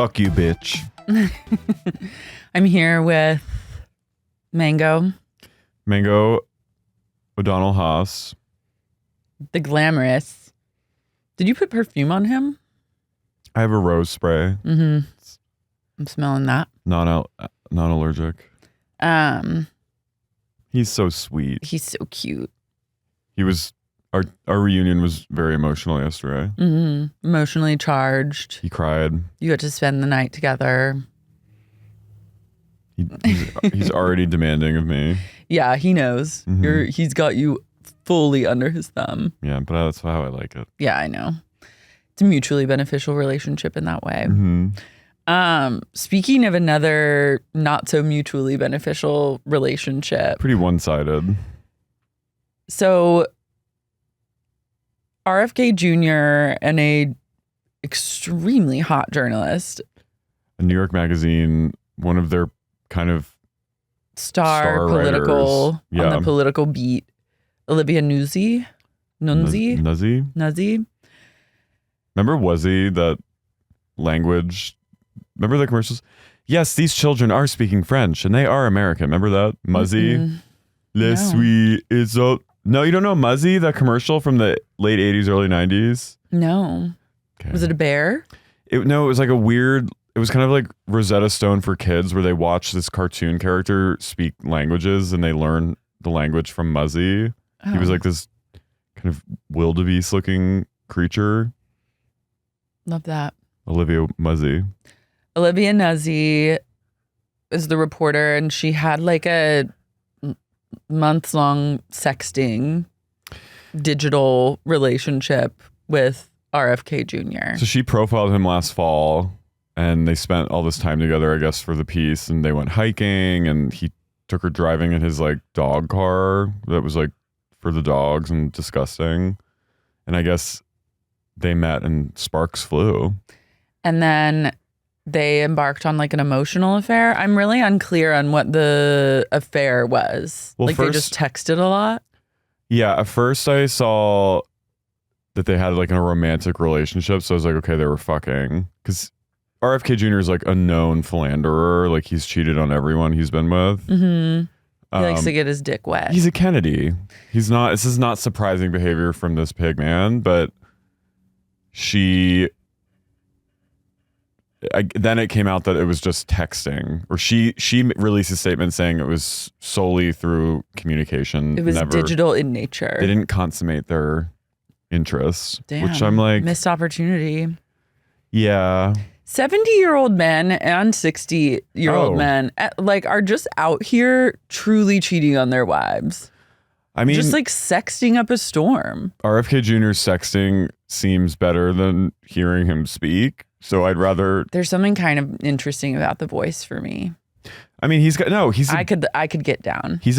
Fuck you, bitch. I'm here with Mango O'Donnell Haas. the glamorous. Did you put perfume on him? I have a rose spray. Mm-hmm. I'm smelling that. Non-allergic. He's so sweet. He's so cute. He was our reunion was very emotional yesterday. Mm-hmm. Emotionally charged. He cried. You got to spend the night together. He's already demanding of me. Yeah, he knows. Mm-hmm. He's got you fully under his thumb. Yeah, but that's how I like it. Yeah, I know. It's a mutually beneficial relationship in that way. Mm-hmm. Speaking of another not so mutually beneficial relationship. Pretty one-sided. So RFK Jr. and a extremely hot journalist. A New York Magazine, one of their kind of star political writers. Yeah. on the political beat. Olivia Nuzzi. Nuzzi? Remember Wuzzy, that language? Remember the commercials? Yes, these children are speaking French and they are American. Remember that? Muzzy? Le suis is No, you don't know Muzzy, that commercial from the late 80s, early 90s? No. Okay. Was it a bear? No, it was like a weird, it was kind of like Rosetta Stone for kids where they watch this cartoon character speak languages and they learn the language from Muzzy. Oh. He was like this kind of wildebeest looking creature. Love that. Olivia Nuzzi is the reporter, and she had like a months-long sexting digital relationship with RFK Jr. So she profiled him last fall, and they spent all this time together, I guess, for the piece, and they went hiking, and he took her driving in his like dog car that was like for the dogs and disgusting. And I guess they met and sparks flew. And then they embarked on like an emotional affair. I'm really unclear on what the affair was. Well, like they just texted a lot? Yeah, at first I saw that they had like a romantic relationship. So I was like, okay, they were fucking. Because RFK Jr. is like a known philanderer. Like he's cheated on everyone he's been with. Mm-hmm. He likes to get his dick wet. He's a Kennedy. He's not, this is not surprising behavior from this pig man, but then it came out that it was just texting, or she released a statement saying it was solely through communication. It was digital in nature. They didn't consummate their interests. Damn, which I'm like, missed opportunity. Yeah. 70-year-old men and 60-year-old men like are just out here truly cheating on their wives. I mean, just like sexting up a storm. RFK Jr.'s sexting seems better than hearing him speak. So I'd rather. There's something kind of interesting about the voice for me. I mean, I could get down. He's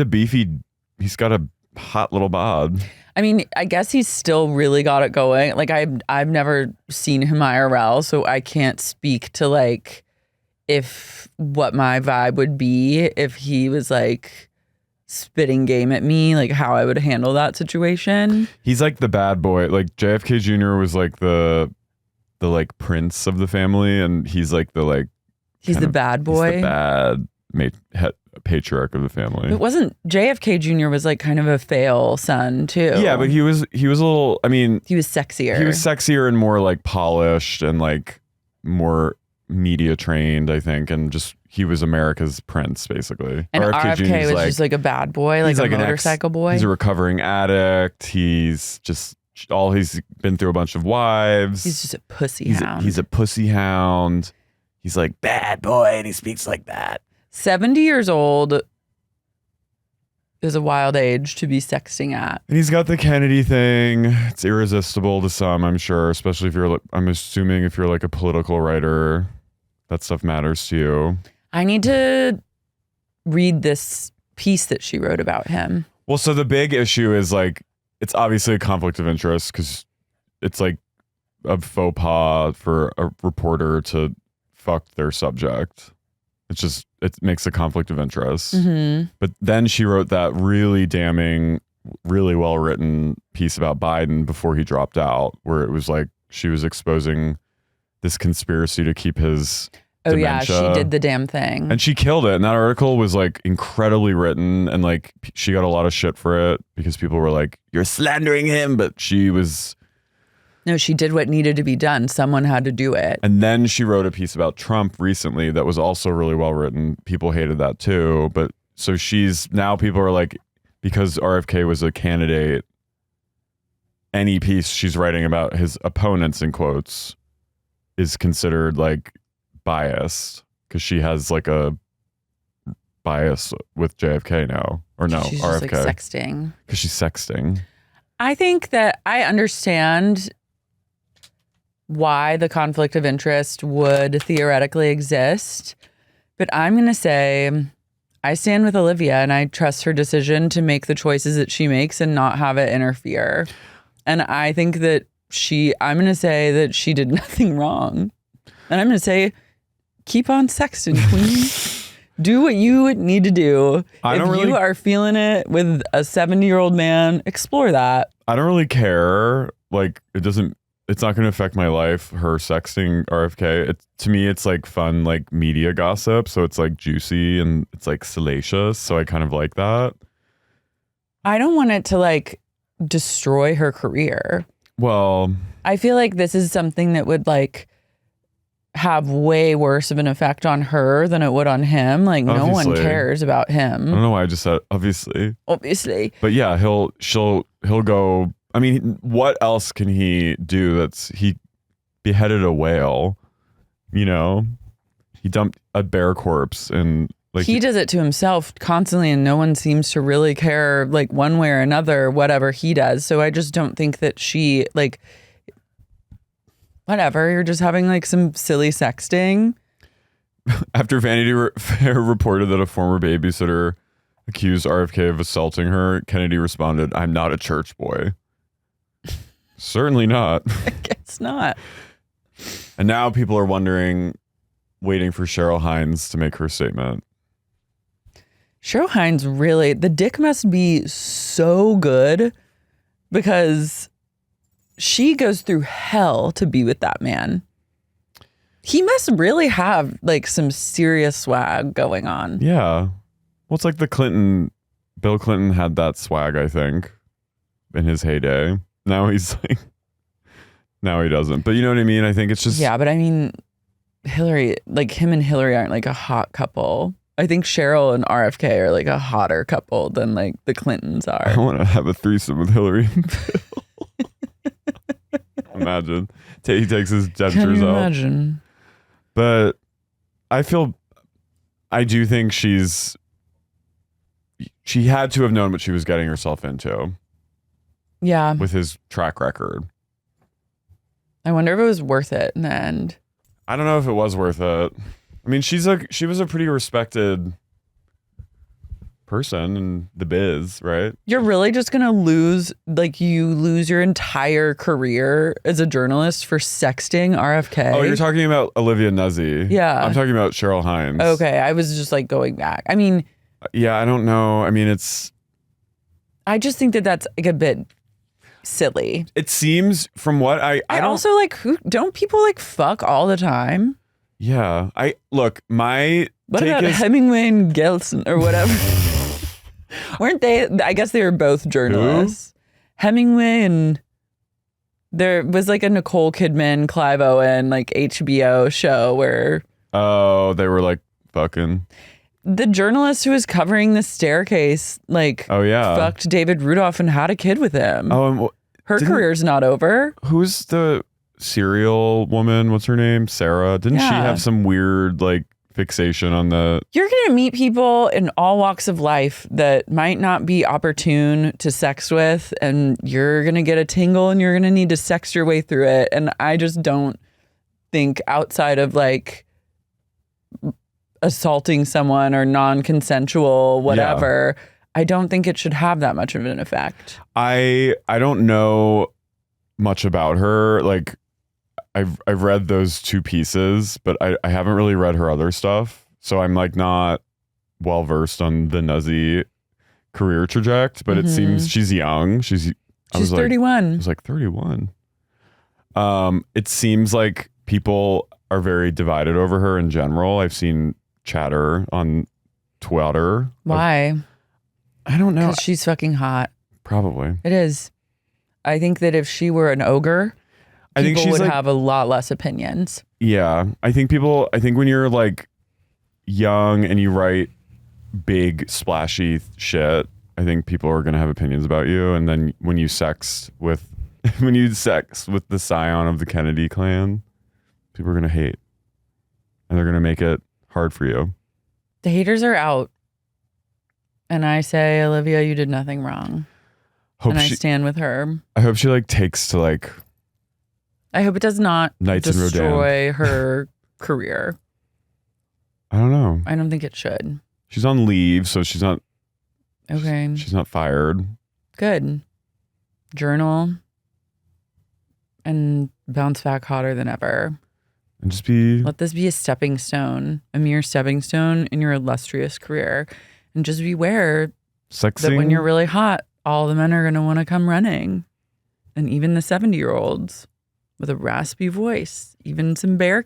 got a hot little bod. I mean, I guess he's still really got it going. Like I've never seen him IRL, so I can't speak to like what my vibe would be if he was like spitting game at me, like how I would handle that situation. He's like the bad boy. Like JFK Jr. was like the like prince of the family, and he's like the like he's the bad boy. He's the bad patriarch of the family. It wasn't JFK Jr. was like kind of a fail son too. Yeah, but he was a little, I mean, he was sexier. He was sexier and more like polished and like more media trained, I think, and just he was America's prince basically. And RFK was like, just like a bad boy, like a motorcycle boy. He's a recovering addict. He's been through a bunch of wives. He's just a pussy hound. He's a pussy hound. He's like bad boy, and he speaks like that. 70 years old is a wild age to be sexting at. And he's got the Kennedy thing. It's irresistible to some, I'm sure, especially if I'm assuming if you're like a political writer, that stuff matters to you. I need to read this piece that she wrote about him. Well, so the big issue is like, it's obviously a conflict of interest because it's like a faux pas for a reporter to fuck their subject. It makes a conflict of interest. Mm-hmm. But then she wrote that really damning, really well written piece about Biden before he dropped out, where it was like she was exposing this conspiracy to keep his Oh dementia. yeah, she did the damn thing. And she killed it. And that article was like incredibly written, and like she got a lot of shit for it because people were like, "You're slandering him," but she was. No, she did what needed to be done. Someone had to do it. And then she wrote a piece about Trump recently that was also really well written. People hated that too. But so now people are like, because RFK was a candidate, any piece she's writing about his opponents, in quotes, is considered like biased because she has like a bias with JFK now. Or no, She's RFK. just like sexting. Because she's sexting. I think that I understand why the conflict of interest would theoretically exist. But I'm going to say I stand with Olivia and I trust her decision to make the choices that she makes and not have it interfere. And I think that I'm going to say that she did nothing wrong. And I'm going to say, keep on sexting, queen. Do what you need to do. If you are feeling it with a 70-year-old man, explore that. I don't really care. Like, it's not going to affect my life, her sexting RFK. To me, it's like fun, like media gossip. So it's like juicy and it's like salacious. So I kind of like that. I don't want it to like destroy her career. Well, I feel like this is something that would like have way worse of an effect on her than it would on him. Like no one cares about him. I don't know why I just said obviously. But yeah, he'll go. I mean, what else can he do? He beheaded a whale, you know? He dumped a bear corpse and like he does it to himself constantly and no one seems to really care like one way or another, whatever he does. So I just don't think that she like, whatever, you're just having like some silly sexting. After Vanity Fair reported that a former babysitter accused RFK of assaulting her, Kennedy responded, "I'm not a church boy." Certainly not. I guess not. And now people are waiting for Cheryl Hines to make her statement. Cheryl Hines really, the dick must be so good because she goes through hell to be with that man. He must really have like some serious swag going on. Yeah. Well, it's like Bill Clinton had that swag, I think, in his heyday. Now he's like, now he doesn't. But you know what I mean? I think it's just. Yeah, but I mean, Hillary, like him and Hillary aren't like a hot couple. I think Cheryl and RFK are like a hotter couple than like the Clintons are. I want to have a threesome with Hillary and Bill. Imagine. He takes his dentures Can you out. imagine? But I do think she had to have known what she was getting herself into. Yeah. With his track record. I wonder if it was worth it in the end. I don't know if it was worth it. I mean, she was a pretty respected person in the biz, right? You're really just going to lose your entire career as a journalist for sexting RFK? Oh, you're talking about Olivia Nuzzi. Yeah. I'm talking about Cheryl Hines. Okay, I was just like going back. I mean... Yeah, I don't know. I mean, I just think that that's like a bit silly. It seems from what I also like, don't people like fuck all the time? Yeah. What about Hemingway and Gelson or whatever? Weren't they? I guess they were both journalists. Who? Hemingway and there was like a Nicole Kidman, Clive Owen, like HBO show where. Oh, they were like fucking. The journalist who was covering the staircase, like, oh yeah, fucked David Rudolph and had a kid with him. Oh, and her career's not over. Who's the serial woman? What's her name? Sarah. Didn't she have some weird like fixation on the? You're gonna meet people in all walks of life that might not be opportune to sex with, and you're gonna get a tingle, and you're gonna need to sex your way through it. And I just don't think outside of like assaulting someone or non-consensual whatever, I don't think it should have that much of an effect. I don't know much about her. Like I've read those two pieces, but I haven't really read her other stuff. So I'm like not well versed on the Nuzzi career trajectory, but it seems she's young. She's 31. I was like 31. It seems like people are very divided over her in general. I've seen chatter on Twitter. Why? I don't know. Because she's fucking hot. Probably. It is. I think that if she were an ogre, people would have a lot less opinions. Yeah. I think when you're like young and you write big splashy shit, I think people are going to have opinions about you. And then when you sex with the scion of the Kennedy clan, people are going to hate. And they're going to make it hard for you. The haters are out. And I say, Olivia, you did nothing wrong. I stand with her. I hope she like takes to like. I hope it does not Knights destroy her career. I don't know. I don't think it should. She's on leave, so she's not. Okay. She's not fired. Good. Journal. And bounce back hotter than ever. And just let this be a stepping stone, a mere stepping stone in your illustrious career. And just beware sexting. That when you're really hot, all the men are going to want to come running. And even the 70-year-olds with a raspy voice, even some bear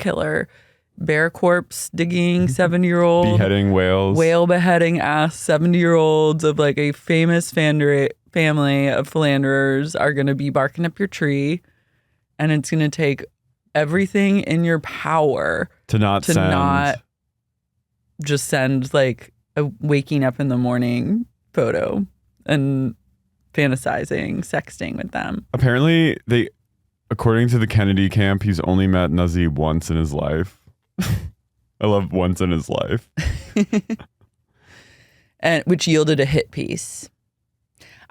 corpse digging 70-year-old. Beheading whales. Whale beheading ass 70-year-olds of like a famous family of philanderers are going to be barking up your tree. And it's going to take everything in your power to not just send like a waking up in the morning photo and fantasizing, sexting with them. Apparently, according to the Kennedy camp, he's only met Nuzzi once in his life. I love once in his life. And which yielded a hit piece.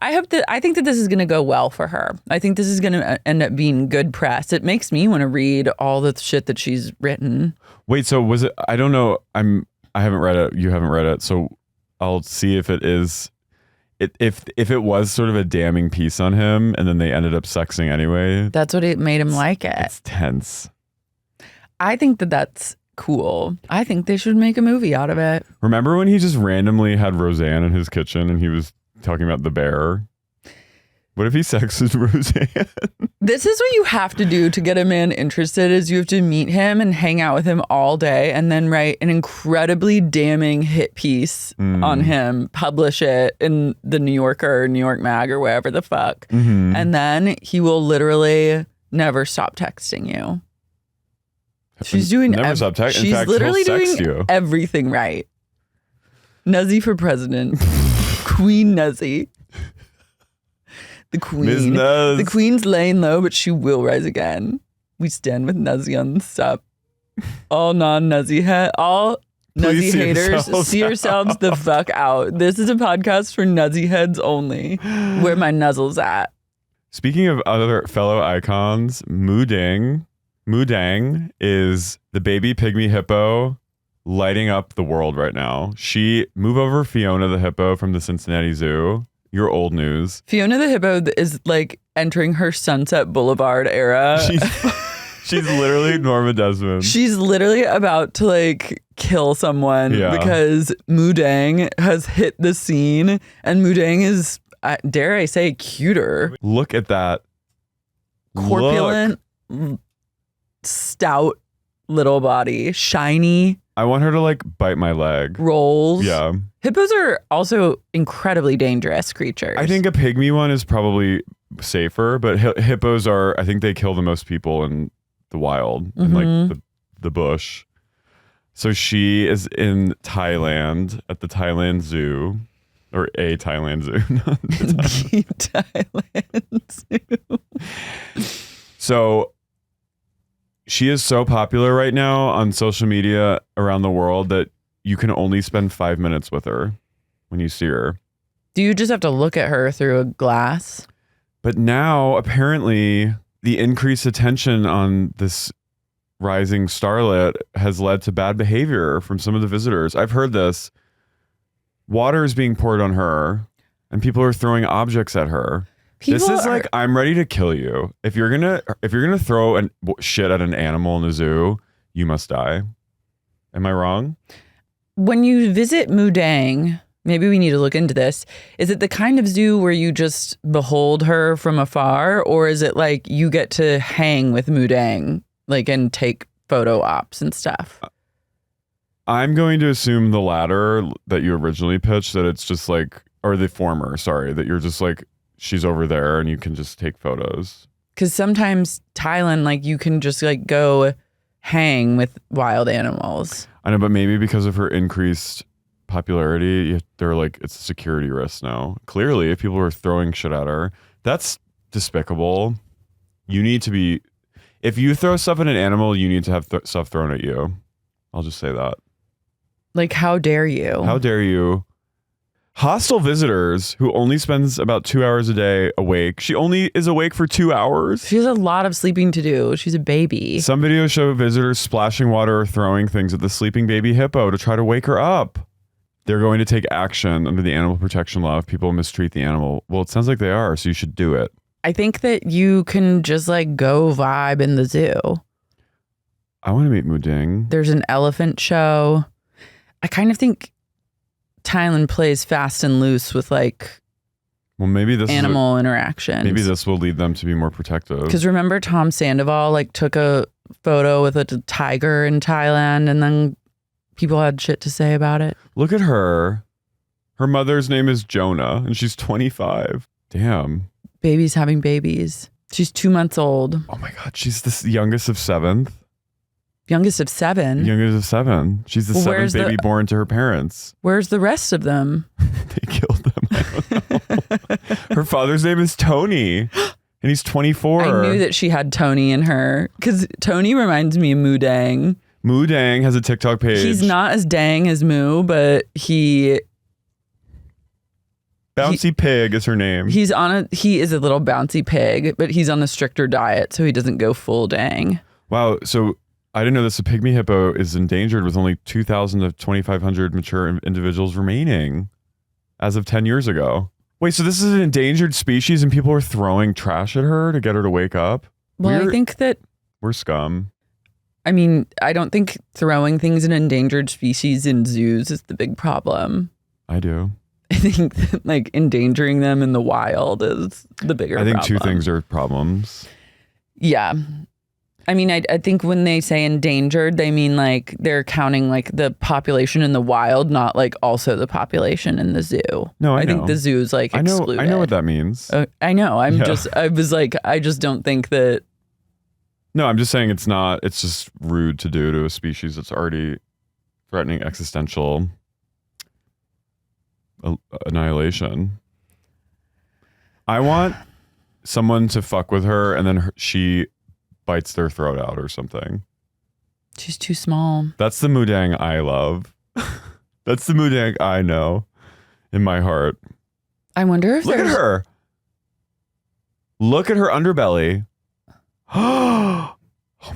I think that this is going to go well for her. I think this is going to end up being good press. It makes me want to read all the shit that she's written. Wait, so was it? I don't know. I haven't read it. You haven't read it, so I'll see if it is. If it was sort of a damning piece on him, and then they ended up sexing anyway. That's what it made him like it. It's tense. I think that that's cool. I think they should make a movie out of it. Remember when he just randomly had Roseanne in his kitchen and he was talking about the bear? What if he sexes Roseanne? This is what you have to do to get a man interested is you have to meet him and hang out with him all day and then write an incredibly damning hit piece on him, publish it in the New Yorker or New York Mag or wherever the fuck. Mm-hmm. And then he will literally never stop texting you. She's doing she's literally doing everything right. Nuzzi for president. Queen Nuzzi. The queen. The queen's laying low, but she will rise again. We stand with Nuzzi on the step. All non-Nuzzi Nuzzi haters, see yourselves the fuck out. This is a podcast for Nuzzi heads only. Where my nuzzle's at. Speaking of other fellow icons, Moo Deng is the baby pygmy hippo lighting up the world right now. Move over Fiona the hippo from the Cincinnati Zoo. Your old news. Fiona the hippo is like entering her Sunset Boulevard era. She's literally Norma Desmond. She's literally about to like kill someone because Moo Deng has hit the scene, and Moo Deng is, dare I say, cuter. Look at that. Corpulent, stout little body, shiny. I want her to like bite my leg. Rolls. Yeah. Hippos are also incredibly dangerous creatures. I think a pygmy one is probably safer, but hippos I think they kill the most people in the wild, in like the bush. So she is in Thailand at the Thailand Zoo, or a Thailand Zoo. Not the Thailand Zoo. So she is so popular right now on social media around the world that you can only spend 5 minutes with her when you see her. Do you just have to look at her through a glass? But now, apparently, the increased attention on this rising starlet has led to bad behavior from some of the visitors. I've heard this. Water is being poured on her, and people are throwing objects at her. Like, I'm ready to kill you. If you're gonna throw shit at an animal in the zoo, you must die. Am I wrong? When you visit Moo Deng, maybe we need to look into this. Is it the kind of zoo where you just behold her from afar, or is it like you get to hang with Moo Deng like and take photo ops and stuff. I'm going to assume the latter that you originally pitched, that it's just like, or the former, sorry, that you're just like, she's over there and you can just take photos. Because sometimes Thailand, like you can just like go hang with wild animals. I know, but maybe because of her increased popularity, they're like, it's a security risk now. Clearly, if people are throwing shit at her, that's despicable. You need to be, if you throw stuff at an animal, you need to have stuff thrown at you. I'll just say that. Like, how dare you? How dare you? Hostile visitors who only spends about 2 hours a day awake. She only is awake for 2 hours. She has a lot of sleeping to do. She's a baby. Some videos show visitors splashing water or throwing things at the sleeping baby hippo to try to wake her up. They're going to take action under the animal protection law if people mistreat the animal. Well, it sounds like they are, so you should do it. I think that you can just like go vibe in the zoo. I want to meet Moo Deng. There's an elephant show. I kind of think Thailand plays fast and loose with like maybe this animal interactions. Maybe this will lead them to be more protective. Because remember Tom Sandoval like took a photo with a tiger in Thailand and then people had shit to say about it. Look at her. Her mother's name is Jonah and she's 25. Damn. Baby's having babies. She's 2 months old. Oh my God. She's the youngest of 7. Youngest of 7? Youngest of 7. She's the 7th baby born to her parents. Where's the rest of them? They killed them. I don't know. Her father's name is Tony and he's 24. I knew that she had Tony in her because Tony reminds me of Moo Deng. Moo Deng has a TikTok page. He's not as dang as Moo, but Bouncy Pig is her name. He is a little bouncy pig, but he's on a stricter diet, so he doesn't go full dang. Wow. So I didn't know this. A pygmy hippo is endangered with only 2,000 to 2,500 mature individuals remaining as of 10 years ago. Wait, so this is an endangered species and people are throwing trash at her to get her to wake up? Well, I think that we're scum. I mean, I don't think throwing things in endangered species in zoos is the big problem. I do. I think that, like endangering them in the wild is the bigger problem. I think 2 things are problems. Yeah. I mean, I think when they say endangered, they mean like they're counting like the population in the wild, not like also the population in the zoo. No, I know. think the zoo's like excluded. I know what that means. I know. I just don't think that. No, I'm just saying it's just rude to do to a species that's already threatening existential annihilation. I want someone to fuck with her and then she bites their throat out or something. She's too small. That's the Moo Deng I love. That's the Moo Deng I know in my heart. I wonder if Look at her. Look at her underbelly. Oh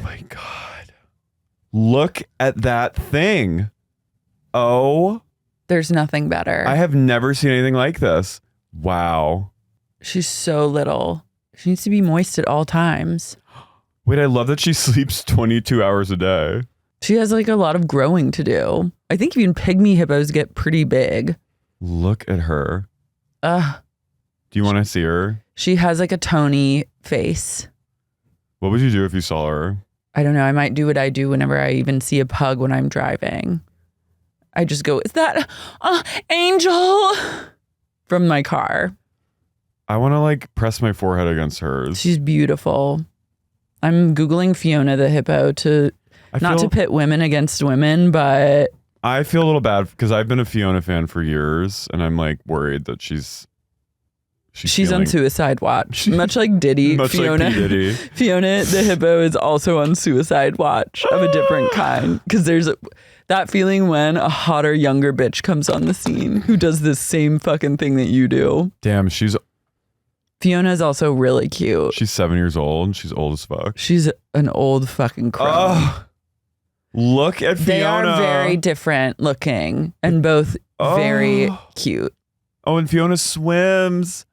my God. Look at that thing. Oh. There's nothing better. I have never seen anything like this. Wow. She's so little. She needs to be moist at all times. Wait, I love that she sleeps 22 hours a day. She has like a lot of growing to do. I think even pygmy hippos get pretty big. Look at her. Do you want to see her? She has like a Tony face. What would you do if you saw her? I don't know. I might do what I do whenever I even see a pug when I'm driving. I just go, is that Angel? From my car. I want to like press my forehead against hers. She's beautiful. I'm Googling Fiona the hippo to pit women against women, but I feel a little bad because I've been a Fiona fan for years and I'm like worried that she's on suicide watch. Much like Diddy. Much Fiona, like P. Diddy. Fiona the hippo is also on suicide watch of a different kind. Because there's that feeling when a hotter, younger bitch comes on the scene who does this same fucking thing that you do. Damn, Fiona is also really cute. She's 7 years old. She's old as fuck. She's an old fucking crone. Oh, look at Fiona. They are very different looking and both very cute. Oh, and Fiona swims.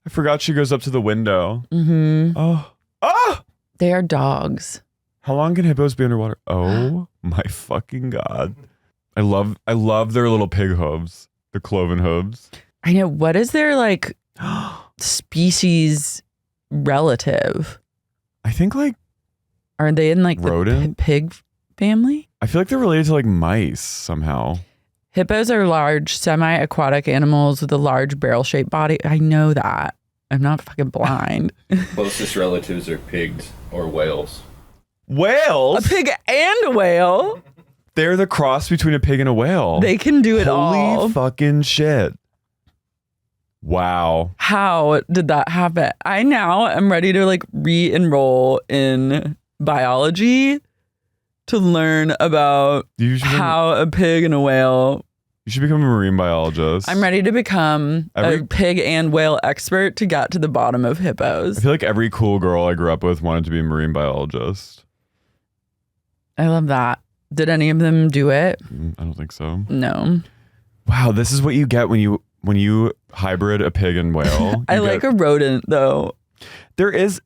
I forgot she goes up to the window. Mm-hmm. Oh. They are dogs. How long can hippos be underwater? Oh my fucking God. I love their little pig hooves. The cloven hooves. I know. What is their like species relative? I think like Are they in like Rodent? the pig family? I feel like they're related to like mice somehow. Hippos are large, semi-aquatic animals with a large barrel-shaped body. I know that. I'm not fucking blind. Closest relatives are pigs or whales. Whales? A pig and a whale. They're the cross between a pig and a whale. They can do it all. Holy fucking shit. Wow. How did that happen? I now am ready to like re-enroll in biology to learn about how a pig and a whale. You should become a marine biologist. I'm ready to become a pig and whale expert to get to the bottom of hippos. I feel like every cool girl I grew up with wanted to be a marine biologist. I love that. Did any of them do it? I don't think so. No. Wow, this is what you get when you hybrid a pig and whale. I like a rodent though. I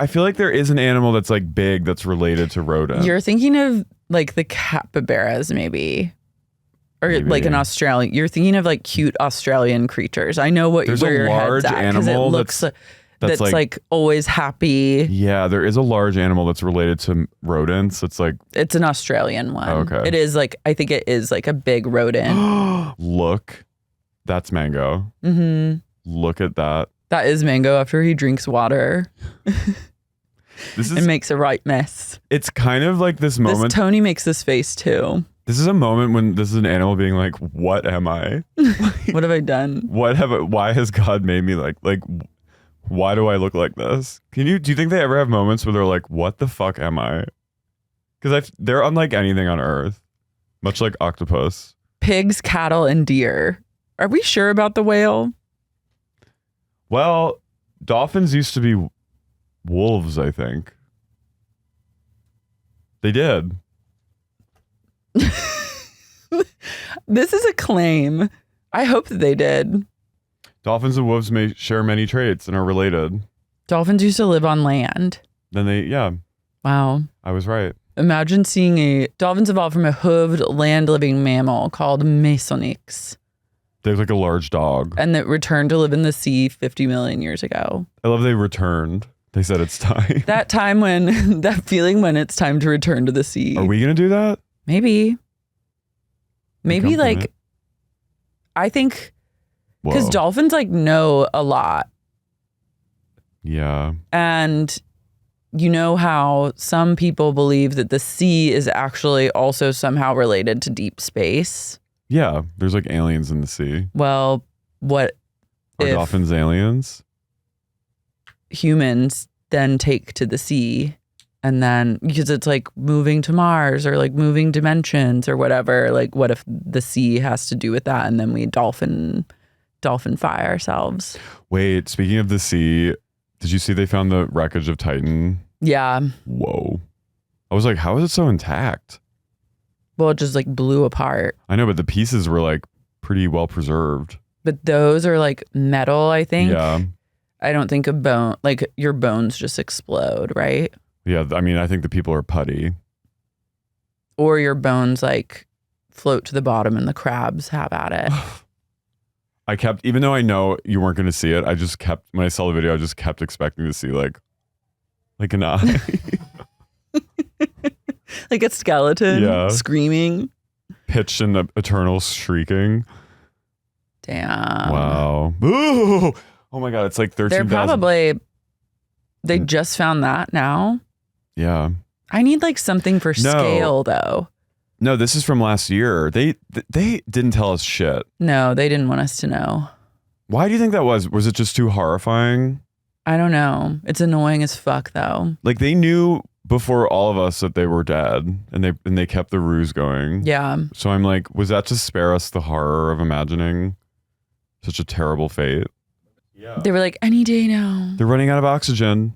feel like there is an animal that's like big that's related to rodent. You're thinking of like the capybaras maybe. Or like an Australian. You're thinking of like cute Australian creatures. I know where your head's at because it looks that's like always happy. Yeah, there is a large animal that's related to rodents. It's an Australian one. Oh, okay. It is like, I think it is like a big rodent. Look, that's Mango. Mm-hmm. Look at that. That is Mango after he drinks water. It makes a right mess. It's kind of like this moment. Tony makes this face too. This is a moment when this is an animal being like, what am I? What have I done? Why has God made me like, why do I look like this? Do you think they ever have moments where they're like, what the fuck am I? Because they're unlike anything on earth, much like octopus. Pigs, cattle, and deer. Are we sure about the whale? Well, dolphins used to be wolves, I think. They did. This is a claim. I hope that they did. Dolphins and wolves may share many traits and are related. Dolphins used to live on land. Yeah. Wow. I was right. Imagine seeing dolphins evolved from a hooved land-living mammal called Mesonyx. They look like a large dog. And that returned to live in the sea 50 million years ago. I love they returned. They said it's time. That feeling when it's time to return to the sea. Are we going to do that? Maybe like, I think, because dolphins like know a lot. Yeah. And you know how some people believe that the sea is actually also somehow related to deep space? Yeah. There's like aliens in the sea. Well, what Are if dolphins aliens? Humans then take to the sea? And then, because it's like moving to Mars or like moving dimensions or whatever, like what if the sea has to do with that and then we dolphinify ourselves? Wait, speaking of the sea, did you see they found the wreckage of Titan? Yeah. Whoa. I was like, how is it so intact? Well, it just like blew apart. I know, but the pieces were like pretty well preserved. But those are like metal, I think. Yeah. I don't think a bone, like your bones just explode, right? Yeah, I mean, I think the people are putty. Or your bones like float to the bottom and the crabs have at it. Even though I know you weren't going to see it, when I saw the video, I just kept expecting to see like an eye. Like a skeleton screaming. Pitched in the eternal shrieking. Damn. Wow. Ooh! Oh my God, it's like 13,000. They just found that now. Yeah. I need like something for scale though. No, this is from last year. They didn't tell us shit. No, they didn't want us to know. Why do you think that was? Was it just too horrifying? I don't know. It's annoying as fuck though. Like they knew before all of us that they were dead and they kept the ruse going. Yeah. So I'm like, was that to spare us the horror of imagining such a terrible fate? Yeah. They were like, any day now. They're running out of oxygen.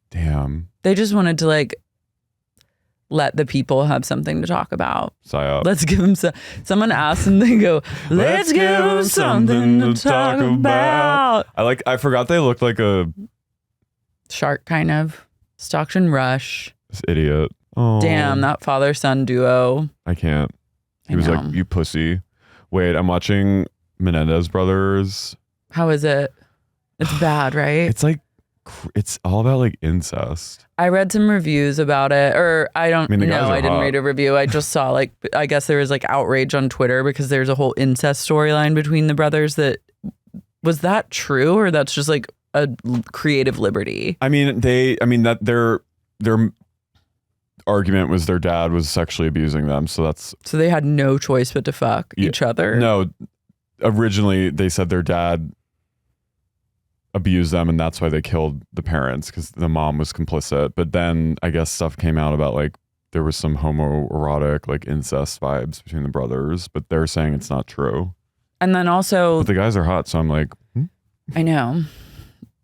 Damn. They just wanted to like let the people have something to talk about. Psyop. Let's give them someone asks and they go, let's give them something to talk about. I forgot they looked like a shark kind of. Stockton Rush. This idiot. Oh. Damn, that father-son duo. I can't. He was like, you pussy. Wait, I'm watching Menendez Brothers. How is it? It's bad, right? It's like it's all about like incest. I read some reviews about it, or I mean, the guys know, are I didn't hot. read a review. I just saw like, I guess there was like outrage on Twitter because there's a whole incest storyline between the brothers. Was that true, or that's just like a creative liberty? I mean, that their argument was their dad was sexually abusing them, so they had no choice but to fuck each other. No, originally they said their dad abused them, and that's why they killed the parents, because the mom was complicit. But then I guess stuff came out about like there was some homoerotic like incest vibes between the brothers, but they're saying it's not true. And then also, but the guys are hot, so I'm like, I know.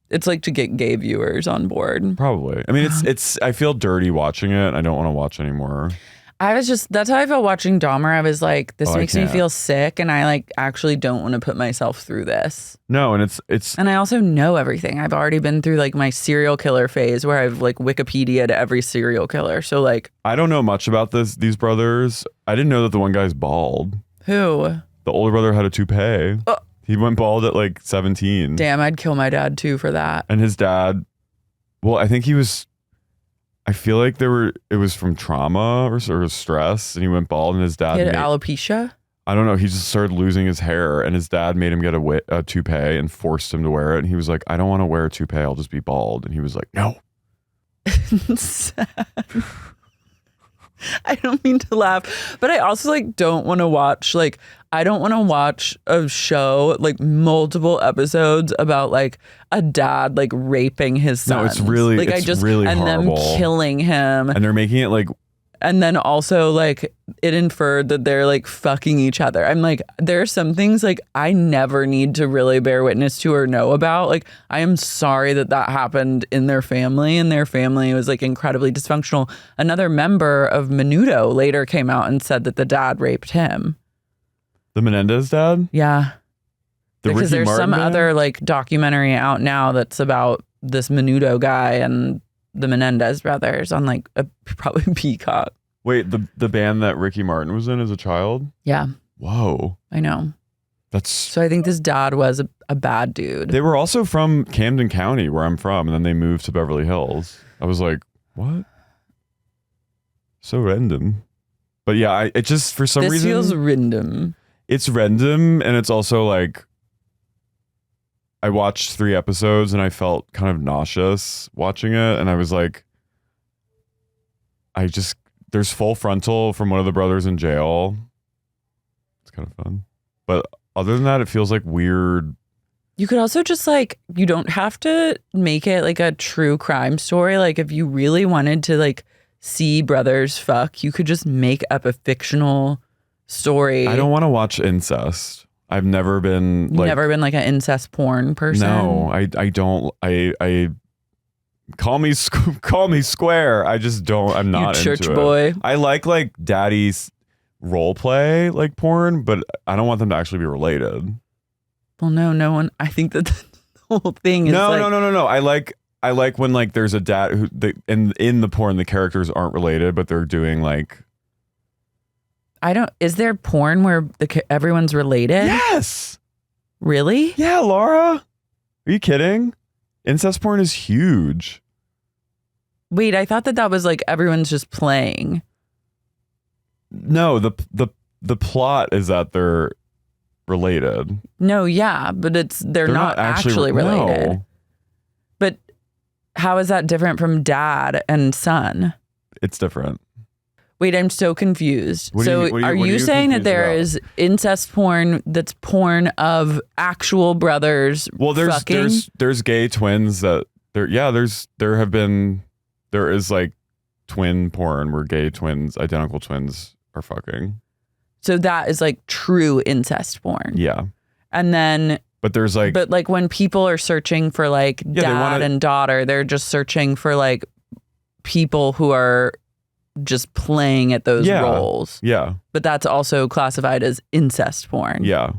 It's like to get gay viewers on board. Probably. I mean, it's. I feel dirty watching it. I don't want to watch anymore. That's how I felt watching Dahmer. I was like, this makes me can't. feel sick, and I like actually don't want to put myself through this. No, and it's. And I also know everything. I've already been through like my serial killer phase where I've like Wikipedia'd every serial killer. So like, I don't know much about these brothers. I didn't know that the one guy's bald. who? The older brother had a toupee. He went bald at like 17. Damn, I'd kill my dad too for that. And his dad, well, I think he was. I feel like it was from trauma or sort of stress, and he went bald, and his dad He had alopecia? I don't know. He just started losing his hair, and his dad made him get a toupee and forced him to wear it. And he was like, I don't want to wear a toupee. I'll just be bald. And he was like, no. Sad. I don't mean to laugh, but I also like don't want to watch I don't want to watch a show like multiple episodes about like a dad like raping his son. No, it's really like really and horrible. them killing him. And they're making it like, and then also like it inferred that they're like fucking each other. I'm like, there are some things like I never need to really bear witness to or know about. Like, I am sorry that happened in their family, and their family was like incredibly dysfunctional. Another member of Menudo later came out and said that the dad raped him. the Menendez dad? Yeah. Because Ricky there's Martin some dad? other like documentary out now that's about this Menudo guy and the Menendez brothers on like probably Peacock. Wait, the band that Ricky Martin was in as a child? Yeah, Whoa. I know. That's So I think this dad was a bad dude. They were also from Camden County, where I'm from, and then they moved to Beverly Hills. I was like, what? So random. But yeah, it just, for some This reason, feels random. it's random, and it's also like, I watched 3 episodes and I felt kind of nauseous watching it, and I was like, there's full frontal from one of the brothers in jail. It's kind of fun. But other than that, it feels like weird. You could also just like, you don't have to make it like a true crime story. Like if you really wanted to like see brothers fuck, you could just make up a fictional story. I don't want to watch incest. I've never been You've like, never been like an incest porn person. no, I don't. I call me square. I just don't. I'm not You church into boy. it. I like daddy's role play like porn, but I don't want them to actually be related. Well, no one. I think that the whole thing is No, like, no. I like when like there's a dad who in the porn the characters aren't related, but they're doing like. Is there porn where everyone's related? Yes. Really? Yeah, Laura. Are you kidding? Incest porn is huge. Wait, I thought that was like everyone's just playing. No, the plot is that they're related. No, yeah, but they're not actually related. No, But how is that different from dad and son? it's different. Wait, I'm so confused. What So are are you you saying that confused there about? is incest porn that's porn of actual brothers Well, fucking? there's gay twins that there is like twin porn where gay twins, identical twins are fucking. So that is like true incest porn. Yeah. And then But there's like but like when people are searching for like they dad wanna- and daughter, they're just searching for like people who are just playing at those Yeah. roles. yeah. But that's also classified as incest porn. Yeah.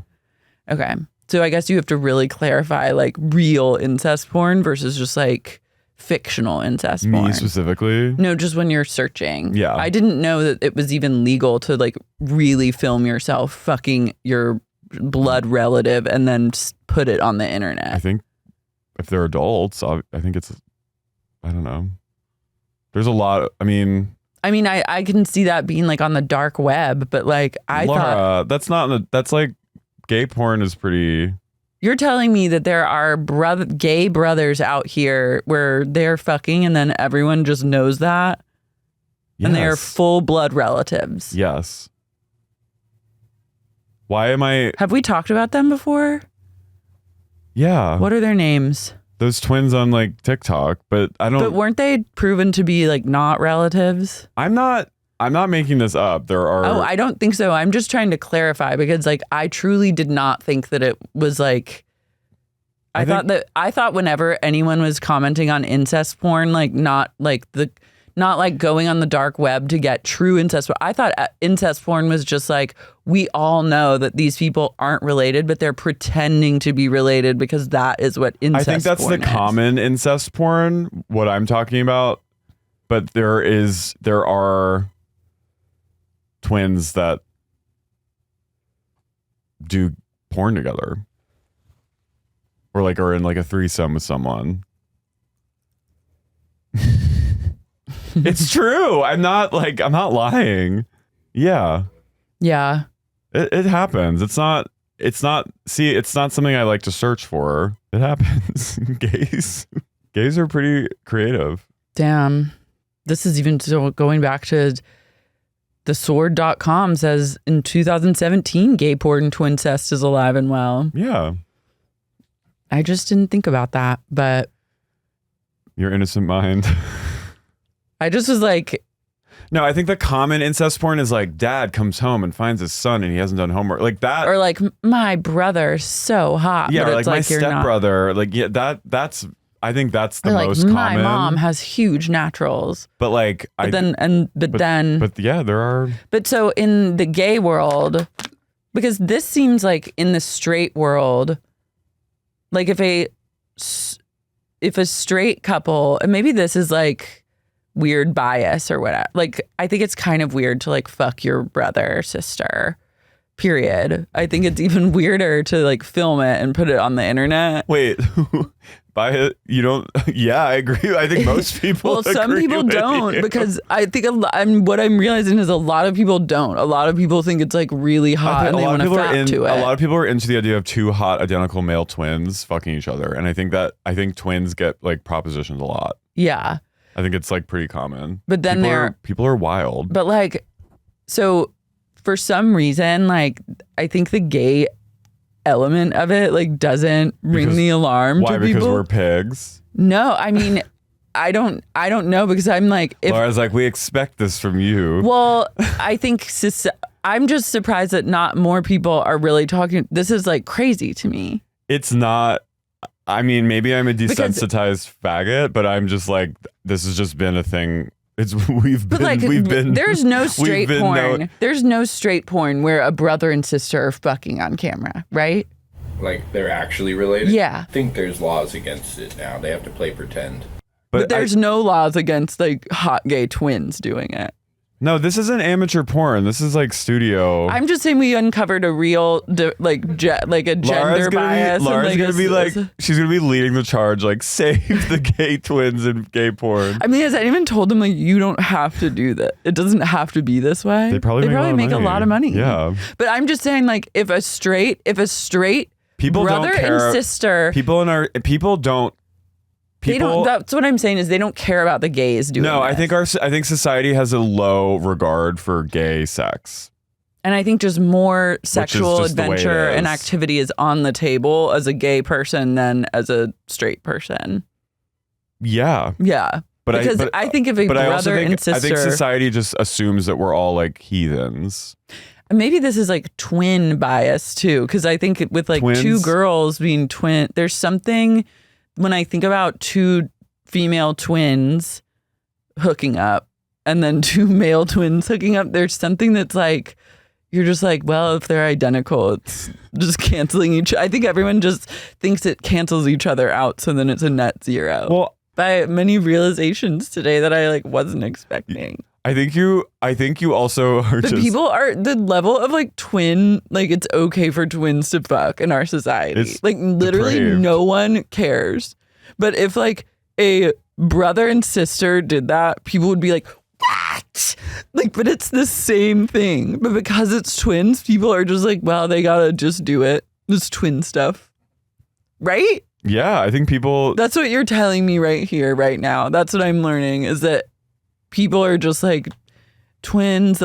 Okay. So I guess you have to really clarify like real incest porn versus just like fictional incest porn. Me specifically. No, just when you're searching. Yeah. I didn't know that it was even legal to like really film yourself fucking your blood relative and then just put it on the internet. I think if they're adults, I think it's, I don't know. There's a lot. I can see that being like on the dark web, but like I thought that's not. That's like gay porn is pretty. You're telling me that there are gay brothers out here where they're fucking and then everyone just knows that? Yes. And they're full blood relatives. Yes. Why am I... Have we talked about them before? Yeah. What are their names? Those twins on like TikTok, but I don't... But weren't they proven to be like not relatives? I'm not making this up. There are... Oh, I don't think so. I'm just trying to clarify because like I truly did not think that it was like... I thought whenever anyone was commenting on incest porn, like not like going on the dark web to get true incest. I thought incest porn was just like, we all know that these people aren't related, but they're pretending to be related because that is what incest porn is. I think that's the common incest porn, what I'm talking about. But there are twins that do porn together. Or like are in like a threesome with someone. It's true. I'm not lying. Yeah. Yeah. It happens. It's not something I like to search for. It happens. Gays are pretty creative. Damn. This is even still going back to thesword.com says in 2017 gay porn Incest is alive and well. Yeah. I just didn't think about that, but your innocent mind. I just was like, no, I think the common incest porn is like dad comes home and finds his son and he hasn't done homework, like that, or like my brother's so hot. Yeah, but or it's like my stepbrother, like yeah, that's I think that's the or like most my common. mom has huge naturals, but like but yeah, there are. But so in the gay world, because this seems like in the straight world. Like if a straight couple, and maybe this is like weird bias or whatever. Like I think it's kind of weird to like fuck your brother or sister. Period. I think it's even weirder to like film it and put it on the internet. Wait, by it you don't? Yeah, I agree. I think most people. Well, some people don't because I think what I'm realizing is a lot of people don't. A lot of people think it's like really hot and they want to fap to it. A lot of people are into the idea of two hot identical male twins fucking each other, and I think twins get like propositioned a lot. Yeah, I think it's like pretty common. But then people are wild. But like, so for some reason, like I think the gay element of it like doesn't ring the alarm to people. Why? Because we're pigs? No, I mean, I don't know because I'm like, Laura's like, we expect this from you. Well, I think I'm just surprised that not more people are really talking. This is like crazy to me. It's not. I mean, maybe I'm a desensitized faggot, but I'm just like, this has just been a thing. There's no straight porn. There's no straight porn where a brother and sister are fucking on camera, right? Like they're actually related? Yeah. I think there's laws against it now. They have to play pretend. But there's no laws against like hot gay twins doing it. No, this isn't amateur porn. This is like studio. I'm just saying we uncovered a real a gender bias. Laura's gonna be like, she's gonna be leading the charge, like save the gay twins in gay porn. I mean, has anyone told them like you don't have to do that? It doesn't have to be this way. They probably make a lot of money. Yeah. But I'm just saying, like, if a straight people brother don't care. And sister, people don't. They don't. That's what I'm saying is they don't care about the gays doing. No, this. I think society has a low regard for gay sex, and I think just more sexual adventure and activity is on the table as a gay person than as a straight person. Yeah, yeah. But I think if a brother and sister, I think society just assumes that we're all like heathens. Maybe this is like twin bias too, because I think with like twins? Two girls being twin, there's something. When I think about two female twins hooking up and then two male twins hooking up, there's something that's like, you're just like, well, if they're identical, it's just canceling each. I think everyone just thinks it cancels each other out. So then it's a net zero. Well, by many realizations today that I like wasn't expecting. I think you also are just... people are, the level of like twin, like it's okay for twins to fuck in our society. It's like literally depraved. No one cares. But if like a brother and sister did that, people would be like, what? Like, but it's the same thing. But because it's twins, people are just like, well, they gotta just do it. It's twin stuff. Right? Yeah, I think people... That's what you're telling me right here, right now. That's what I'm learning, is that people are just like twins.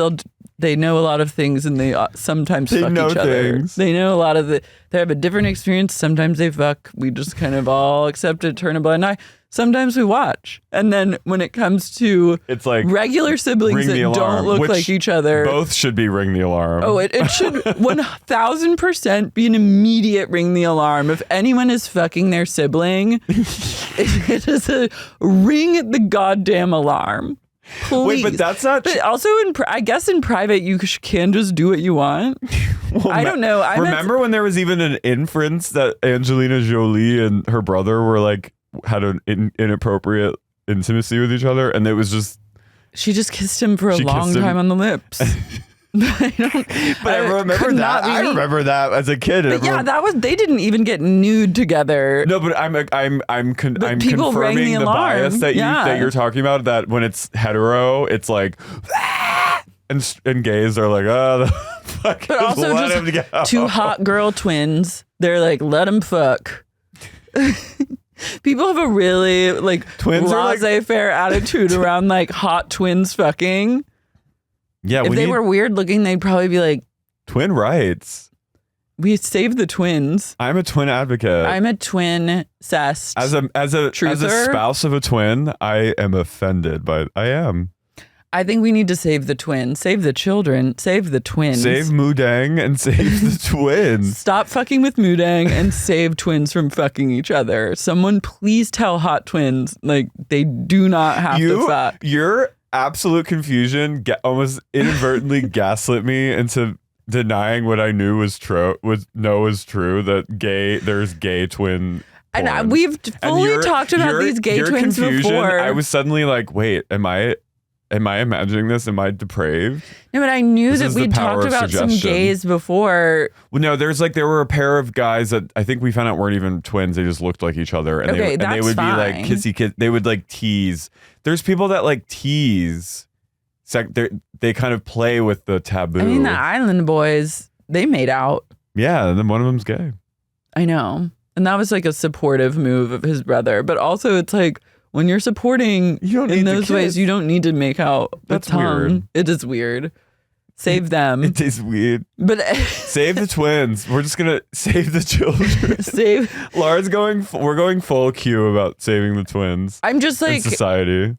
They know a lot of things, and they sometimes fuck each other. They know a lot of they have a different experience. Sometimes they fuck. We just kind of all accept it, turn a blind eye. Sometimes we watch. And then when it comes to it's like regular siblings that don't look like each other. Both should be ring the alarm. Oh, it should 1000% be an immediate ring the alarm. If anyone is fucking their sibling, it is a ring the goddamn alarm. Please. Wait, but that's not... But also, I guess in private, you can just do what you want. Well, I don't know. Remember when there was even an inference that Angelina Jolie and her brother were like, had an inappropriate intimacy with each other, and it was just... She just kissed him for a long time on the lips. I remember that. I remember that as a kid. But yeah, they didn't even get nude together. No, but I'm confirming the bias that you're talking about. That when it's hetero, it's like, and gays are like, oh, the fuck. But also just two hot girl twins. They're like, let them fuck. People have a really like twins laissez-faire attitude around like hot twins fucking. Yeah, if they were weird looking, they'd probably be like, twin rights. We save the twins. I'm a twin advocate. I'm a twin cest. As a spouse of a twin, I am offended, but I am. I think we need to save the twins, save the children, save the twins. Save Moo Deng and save the twins. Stop fucking with Moo Deng and save twins from fucking each other. Someone please tell hot twins, like, they do not have to fuck. Your absolute confusion almost inadvertently gaslit me into denying what I knew was true. That there's gay twin. And we've fully talked about these gay twins before. I was suddenly like, wait, am I imagining this? Am I depraved? No, but I knew that we'd talked about some gays before. Well, no, there were a pair of guys that I think we found out weren't even twins. They just looked like each other. And they would be like kissy kiss. They would like tease. There's people that like tease. They kind of play with the taboo. I mean, the Island Boys, they made out. Yeah, and then one of them's gay. I know. And that was like a supportive move of his brother. But also it's like, when you're supporting in those ways, you don't need to make out the tongue. Weird. It is weird. Save them. It is weird. But save the twins. We're just gonna save the children. Lara's we're going full Q about saving the twins. I'm just like in society.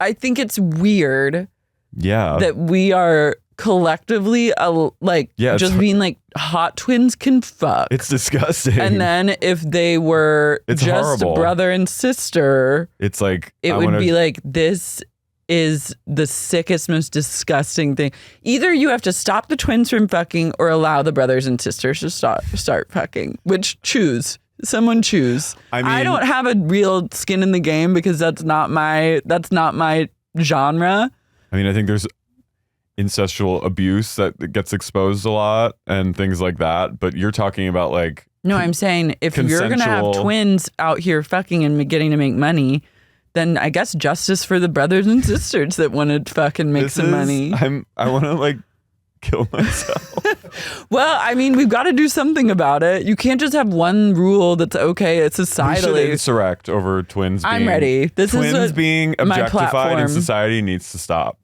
I think it's weird. Yeah. That we are collectively being like, hot twins can fuck. It's disgusting. And then if they were just horrible. Brother and sister, it's like it would be like, this is the sickest, most disgusting thing. Either you have to stop the twins from fucking or allow the brothers and sisters to start fucking. Which choose? Someone choose. I mean, I don't have a real skin in the game because that's not my genre. I mean, I think there's incestual abuse that gets exposed a lot and things like that, but you're talking about like no, I'm saying if you're gonna have twins out here fucking and getting to make money, then I guess justice for the brothers and sisters that want to fucking make some money. I want to like kill myself. Well, I mean, we've got to do something about it. You can't just have one rule that's okay. It's societally. We should insurrect over twins. I'm ready. Twins being objectified in society needs to stop.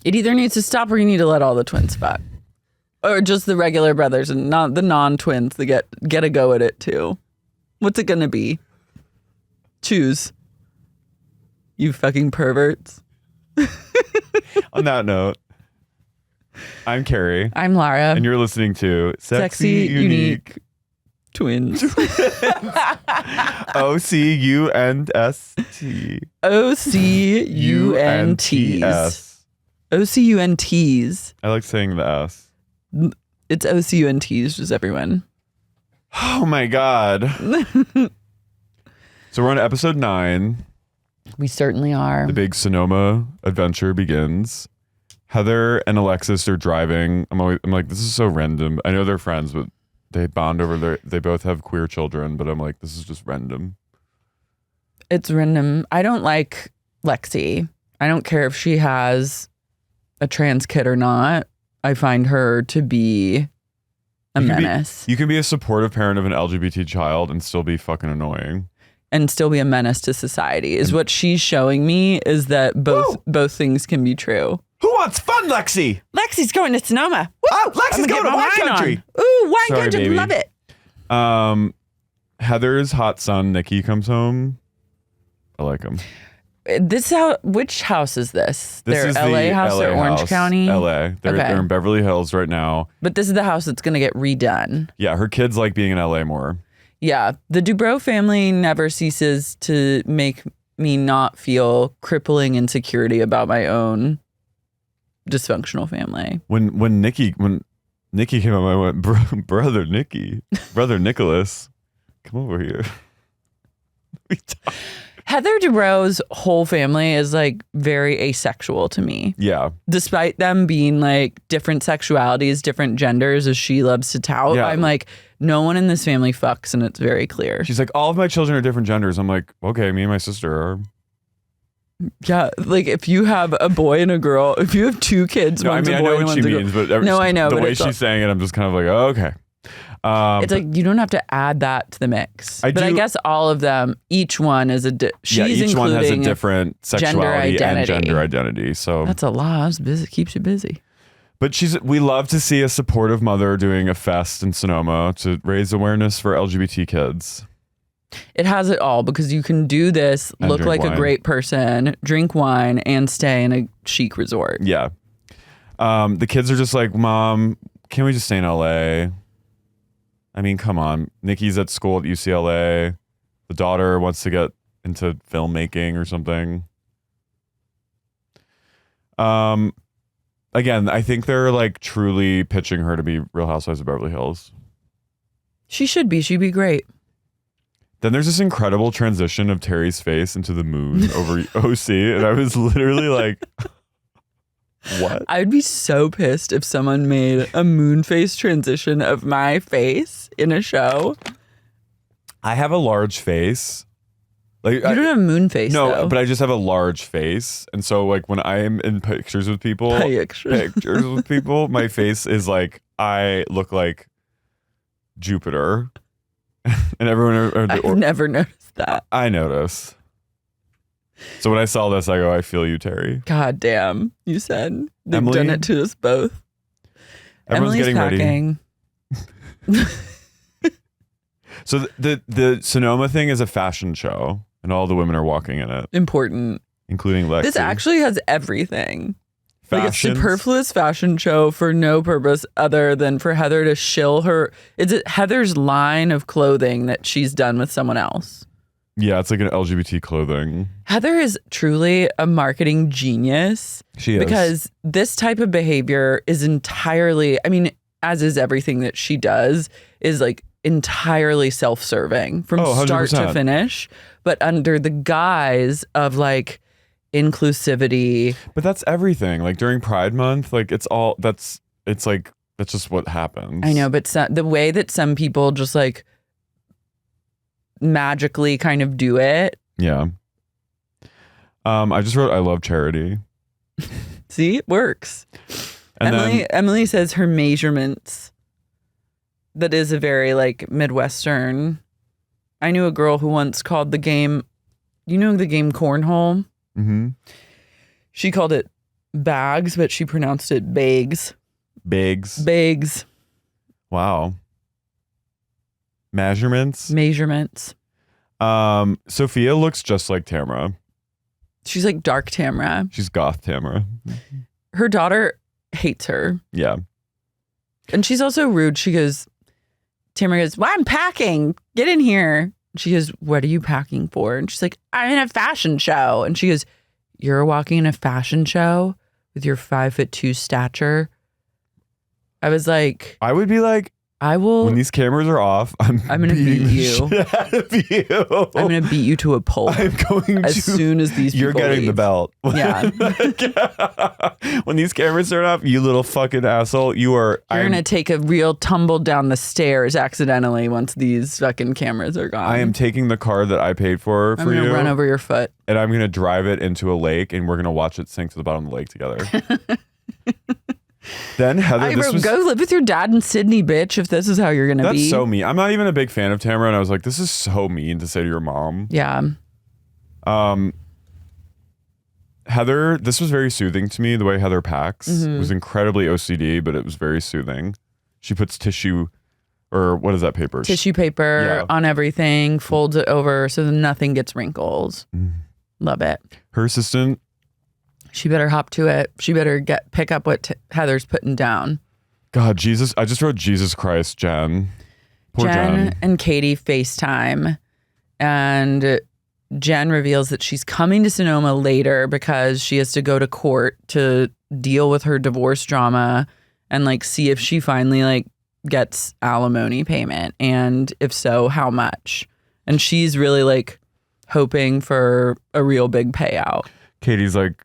It either needs to stop or you need to let all the twins fuck. Or just the regular brothers and not the non-twins that get a go at it too. What's it gonna be? Choose. You fucking perverts. On that note, I'm Carey. I'm Lara. And you're listening to Sexy, Unique Twins. O.C.U.N.T.S. O.C.U.N.T.S. O.C.U.N.T.s. I like saying the S. It's O.C.U.N.T.s, just everyone. Oh my God. So we're on episode 9. We certainly are. The big Sonoma adventure begins. Heather and Alexis are driving. I'm like, this is so random. I know they're friends, but they bond over they both have queer children, but I'm like, this is just random. It's random. I don't like Lexi. I don't care if she has a trans kid or not. I find her to be a menace. You can be a supportive parent of an LGBT child and still be fucking annoying. And still be a menace to society is what she's showing me, is that both things can be true. Who wants fun, Lexi? Lexi's going to Sonoma. Oh, Lexi's going to wine country. Ooh, wine Sorry, country. baby. Love it. Heather's hot son, Nikki, comes home. I like him. Which house is this? This Their is LA the house LA or Orange house. County? LA. They're in Beverly Hills right now. But this is the house that's going to get redone. Yeah, her kids like being in LA more. Yeah. The Dubrow family never ceases to make me not feel crippling insecurity about my own dysfunctional family. When Nikki came up, I went, brother Nicholas, come over here. Heather Dubrow's whole family is like very asexual to me. Yeah. Despite them being like different sexualities, different genders, as she loves to tout, Yeah. I'm like, no one in this family fucks, and it's very clear. She's like, all of my children are different genders. I'm like, okay, me and my sister are. Yeah, like if you have a boy and a girl, if you have two kids, No, I one's mean, a I boy know and what one's she a girl. means, but No, I know, the but way it's she's saying it, I'm just kind of like, oh, okay. It's like you don't have to add that to the mix. I guess all of them, each one is each one has a different sexuality gender and gender identity. So that's a lot. It's busy, keeps you busy. But we love to see a supportive mother doing a fest in Sonoma to raise awareness for LGBT kids. It has it all, because you can do this, And look drink like wine. a great person, drink wine, and stay in a chic resort. Yeah. The kids are just like, Mom, can we just stay in LA? I mean, come on. Nikki's at school at UCLA. The daughter wants to get into filmmaking or something. Again, I think they're like truly pitching her to be Real Housewives of Beverly Hills. She should be. She'd be great. Then there's this incredible transition of Terry's face into the moon over OC, and I was literally like, what? I'd be so pissed if someone made a moon face transition of my face in a show. I have a large face. Like You don't have moon face, no, though. but I just have a large face, and so like when I am in pictures with people, my face is like, I look like Jupiter, and everyone. I've never noticed that. I notice. So when I saw this, I go, I feel you, Terry. God damn, you said they've Emily, done it to us both. Everyone's Emily's getting ready. packing. So the Sonoma thing is a fashion show, and all the women are walking in it, Important. including Lexi. This actually has everything. Like a Fashions. superfluous fashion show for no purpose other than for Heather to shill her. Is it Heather's line of clothing that she's done with someone else? Yeah, it's like an LGBT clothing. Heather is truly a marketing genius. She is. Because this type of behavior is entirely, I mean, as is everything that she does, is like entirely self-serving from start to 100%. finish, but under the guise of like inclusivity. But that's everything. Like during Pride Month, like it's just what happens. I know, but the way that some people just like magically kind of do it. Yeah. I just wrote, I love charity. See, it works. And Emily says her measurements. That is a very like Midwestern. I knew a girl who once called the game, you know, the game cornhole. Mm-hmm. She called it bags, but she pronounced it bags. Bags. Wow. Measurements. Sophia looks just like Tamara. She's like dark Tamara. She's goth Tamara. Her daughter hates her. Yeah. And she's also rude. Tamara goes, well, I'm packing. Get in here. She goes, what are you packing for? And she's like, I'm in a fashion show. And she goes, you're walking in a fashion show with your 5'2" stature? I was like, I would be like, I will. When these cameras are off, I'm gonna beat you. Out of you. I'm gonna beat you to a pulp. I'm going as soon as these. You're people getting leave. the belt. Yeah. When these cameras turn off, you little fucking asshole, you are. You're gonna take a real tumble down the stairs accidentally once these fucking cameras are gone. I am taking the car that I paid for I'm gonna you, run over your foot, and I'm gonna drive it into a lake, and we're gonna watch it sink to the bottom of the lake together. Then Heather, go live with your dad in Sydney, bitch. If this is how you're gonna be. That's so mean. I'm not even a big fan of Tamara, and I was like, this is so mean to say to your mom. Yeah. Heather, this was very soothing to me. The way Heather packs was incredibly OCD, but it was very soothing. She puts tissue, or what is that paper? Tissue paper on everything, folds it over so that nothing gets wrinkles. Love it. Her assistant. She better hop to it. She better pick up what Heather's putting down. God, Jesus. I just wrote Jesus Christ, Jenn. Poor Jenn. And Katie FaceTime. And Jenn reveals that she's coming to Sonoma later because she has to go to court to deal with her divorce drama and like see if she finally like gets alimony payment. And if so, how much? And she's really like hoping for a real big payout. Katie's like,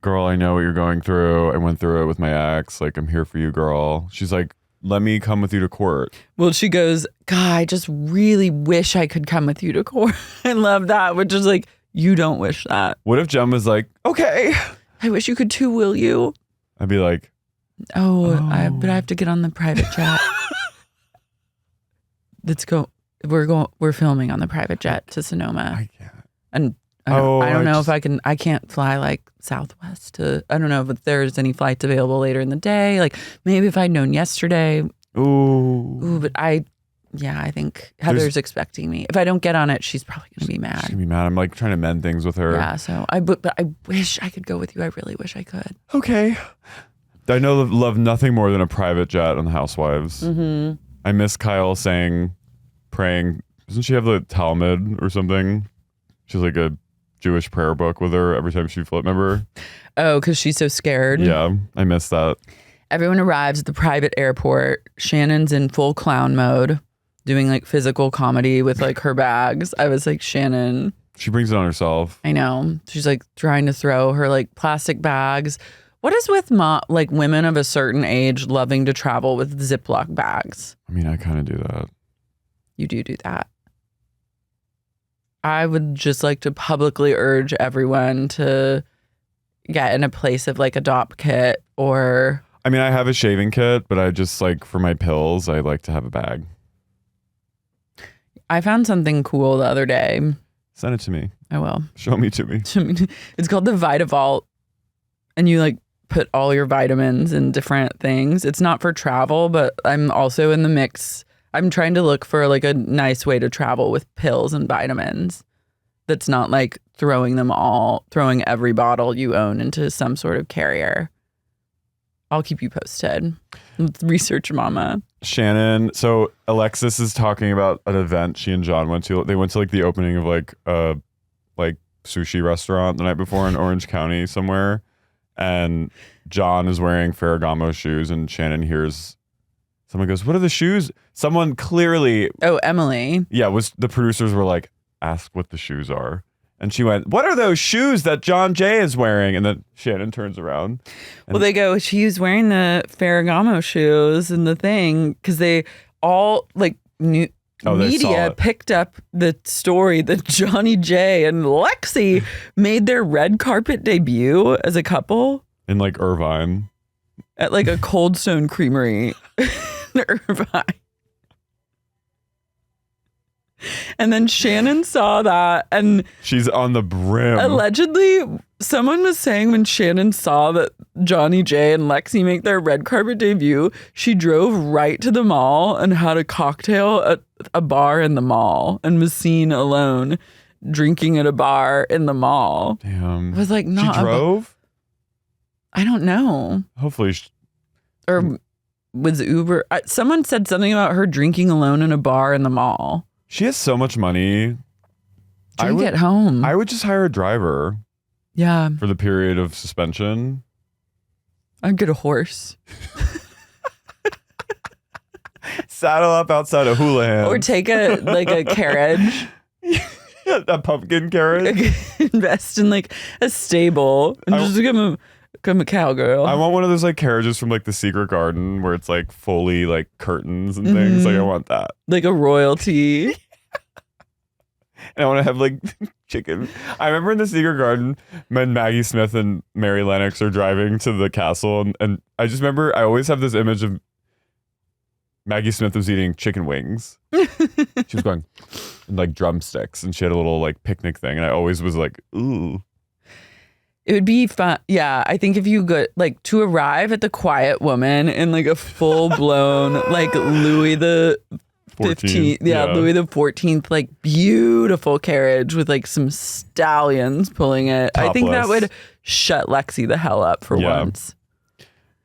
girl, I know what you're going through. I went through it with my ex. Like, I'm here for you, girl. She's like, let me come with you to court. Well, she goes, God, I just really wish I could come with you to court. I love that, which is like, you don't wish that. What if Jen was like, okay. I wish you could too, will you? I'd be like, but I have to get on the private jet. Let's go. We're filming on the private jet to Sonoma. I can't. And I don't know if I can. I can't fly like Southwest to. I don't know if there's any flights available later in the day. Like maybe if I'd known yesterday. Ooh, but I think Heather's expecting me. If I don't get on it, she's probably gonna be mad. She's gonna be mad. I'm like trying to mend things with her. Yeah. So but I wish I could go with you. I really wish I could. Okay. I know love nothing more than a private jet on the Housewives. I miss Kyle praying. Doesn't she have the Talmud or something? She's like a Jewish prayer book with her every time she flip. Remember? Oh, because she's so scared. Yeah, I miss that. Everyone arrives at the private airport. Shannon's in full clown mode, doing like physical comedy with like her bags. I was like, Shannon. She brings it on herself. I know. She's like trying to throw her like plastic bags. What is with like women of a certain age loving to travel with Ziploc bags? I mean, I kind of do that. You do that. I would just like to publicly urge everyone to get in a place of like a DOP kit or... I mean, I have a shaving kit, but I just like for my pills, I like to have a bag. I found something cool the other day. Send it to me. I will. Show me to me. It's called the VitaVault. And you like put all your vitamins in different things. It's not for travel, but I'm also in the mix. I'm trying to look for like a nice way to travel with pills and vitamins that's not like throwing every bottle you own into some sort of carrier. I'll keep you posted. Research mama. Shannon. So Alexis is talking about an event she and John went to. They went to like the opening of like a sushi restaurant the night before in Orange County somewhere. And John is wearing Ferragamo shoes and Shannon hears someone goes, what are the shoes? Someone clearly. Oh, Emily. Yeah, the producers were like, ask what the shoes are. And she went, what are those shoes that John Jay is wearing? And then Shannon turns around. Well, they go, she's wearing the Ferragamo shoes and the thing, because they all like media picked up the story that Johnny J and Lexi made their red carpet debut as a couple. In like Irvine. At like a Cold Stone Creamery in Irvine. And then Shannon saw that and she's on the brim. Allegedly, someone was saying when Shannon saw that Johnny J and Lexi make their red carpet debut, she drove right to the mall and had a cocktail at a bar in the mall and was seen alone drinking at a bar in the mall. Damn. It was like, not she drove? I don't know. Hopefully. Or was Uber. Someone said something about her drinking alone in a bar in the mall. She has so much money. Drink at home. I would just hire a driver. Yeah. For the period of suspension. I'd get a horse. Saddle up outside of Houlihan. Or take a carriage. A pumpkin carriage. Invest in like a stable and just become a cowgirl. I want one of those like carriages from like the Secret Garden where it's like fully like curtains and things. Like I want that. Like a royalty. And I want to have like chicken. I remember in the Secret Garden when Maggie Smith and Mary Lennox are driving to the castle, and I just remember I always have this image of Maggie Smith was eating chicken wings. She was going and like drumsticks, and she had a little like picnic thing, and I always was like, ooh. It would be fun. Yeah, I think if you go like to arrive at the Quiet Woman in like a full blown like Louis the 15th, Louis the 14th, like beautiful carriage with like some stallions pulling it. Topless. I think that would shut Lexi the hell up for once.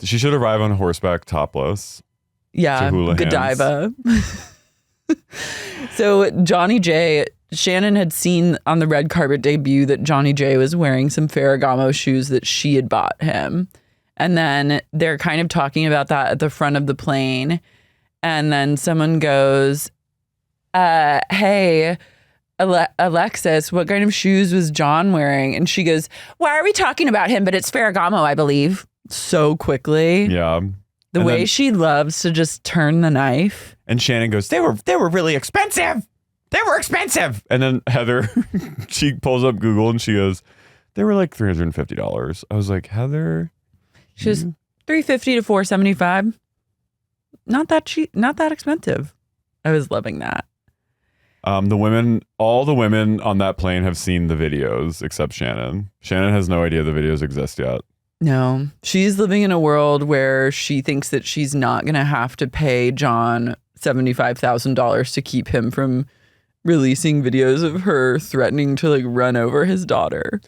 She should arrive on horseback topless. Yeah, Godiva. So Johnny J, Shannon had seen on the red carpet debut that Johnny J was wearing some Ferragamo shoes that she had bought him. And then they're kind of talking about that at the front of the plane. And then someone goes, hey, Alexis, what kind of shoes was John wearing? And she goes, why are we talking about him? But it's Ferragamo, I believe. So quickly. Yeah. The way she loves to just turn the knife. And Shannon goes, they were really expensive. They were expensive. And then Heather, she pulls up Google and she goes, they were like $350. I was like, Heather. She goes, $350 to $475. Not that cheap, not that expensive. I was loving that. All the women on that plane have seen the videos except Shannon. Shannon has no idea the videos exist yet. No, she's living in a world where she thinks that she's not going to have to pay John $75,000 to keep him from releasing videos of her threatening to like run over his daughter.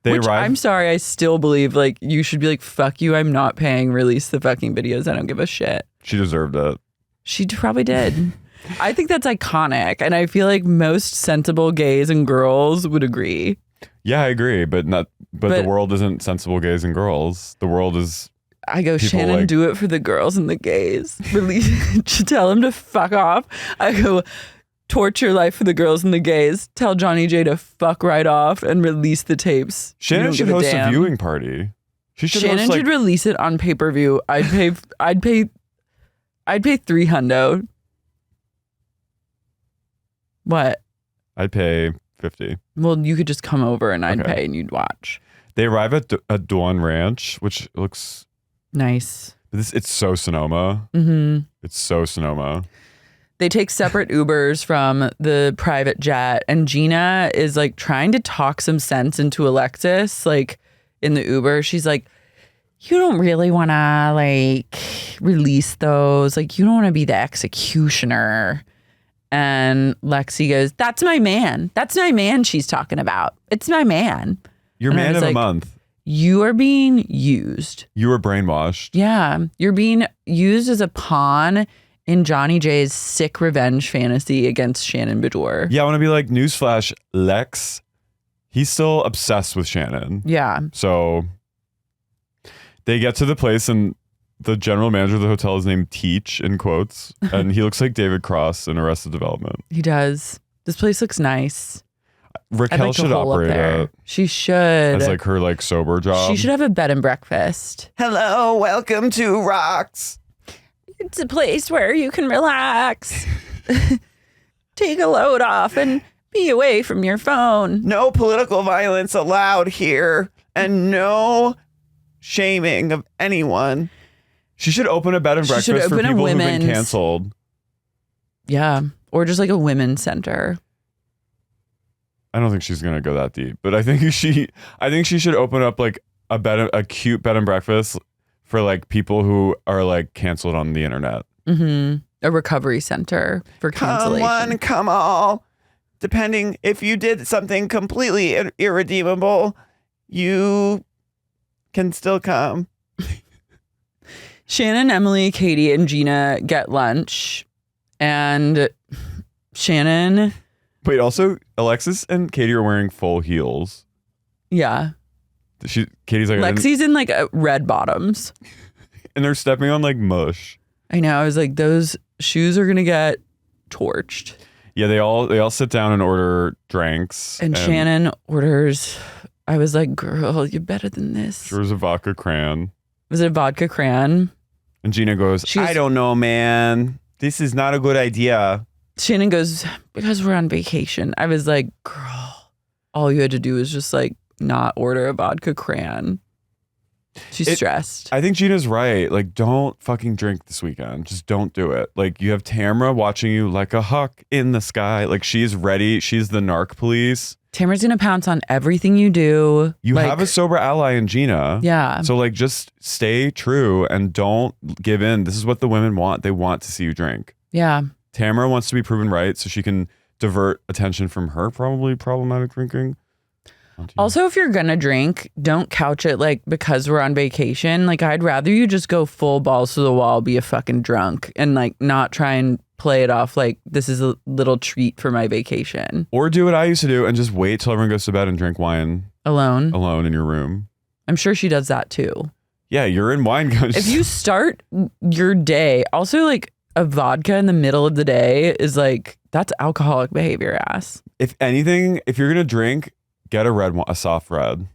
I'm sorry, I still believe like you should be like, fuck you, I'm not paying, release the fucking videos. I don't give a shit. She deserved it. She probably did. I think that's iconic. And I feel like most sensible gays and girls would agree. Yeah, I agree. But the world isn't sensible gays and girls. The world is. I go, Shannon, do it for the girls and the gays. Release, tell them to fuck off. I go, torture life for the girls and the gays. Tell Johnny J to fuck right off and release the tapes. Shannon should host a viewing party. Shannon should release it on pay-per-view. I'd pay $300. What? I'd pay $50. Well, you could just come over and I'd pay and you'd watch. They arrive at Dawn Ranch, which looks nice. It's so Sonoma. Mm-hmm. It's so Sonoma. They take separate Ubers from the private jet, and Gina is like trying to talk some sense into Alexis, like in the Uber. She's like, you don't really want to like release those. Like, you don't want to be the executioner. And Lexi goes, that's my man. That's my man she's talking about. It's my man. Your man of the month. You are being used. You were brainwashed. Yeah. You're being used as a pawn in Johnny J's sick revenge fantasy against Shannon Bajor. Yeah, I want to be like, newsflash, Lex, he's still obsessed with Shannon. Yeah. So they get to the place and the general manager of the hotel is named Teach, in quotes, and he looks like David Cross in Arrested Development. He does. This place looks nice. Raquel should operate it. She should. As like her like sober job. She should have a bed and breakfast. Hello, welcome to RHOC. It's a place where you can relax, take a load off, and be away from your phone. No political violence allowed here, and no shaming of anyone. She should open a bed and breakfast for people who've been canceled. Yeah, or just like a women's center. I don't think she's gonna go that deep, but I think she should open up like a cute bed and breakfast for like people who are like canceled on the internet. Mm-hmm. A recovery center for cancellation. Come one, come all. Depending if you did something completely irredeemable, you can still come. Shannon, Emily, Katie, and Gina get lunch, and Shannon. Wait, also Alexis and Katie are wearing full heels. Yeah. Katie's like Lexi's in like red bottoms. And they're stepping on like mush. I know. I was like, those shoes are gonna get torched. Yeah, they all sit down and order drinks. And Shannon orders. I was like, girl, you're better than this. There was a vodka cran. Was it a vodka cran? And Gina goes, I don't know, man. This is not a good idea. Shannon goes, because we're on vacation. I was like, girl, all you had to do was just like not order a vodka cran. She's stressed. I think Gina's right. Like, don't fucking drink this weekend. Just don't do it. Like, you have Tamara watching you like a hawk in the sky. Like, she's ready. She's the narc police. Tamara's gonna pounce on everything you do. You like, have a sober ally in Gina. Yeah. So, like, just stay true and don't give in. This is what the women want. They want to see you drink. Yeah. Tamara wants to be proven right so she can divert attention from her probably problematic drinking. Also, if you're gonna drink, don't couch it like because we're on vacation. Like, I'd rather you just go full balls to the wall, be a fucking drunk, and like not try and play it off like this is a little treat for my vacation. Or do what I used to do and just wait till everyone goes to bed and drink wine alone in your room. I'm sure she does that too. Yeah, you're in wine country. If you start your day, also like a vodka in the middle of the day is like, that's alcoholic behavior, ass. If anything, if you're gonna drink, get a soft red.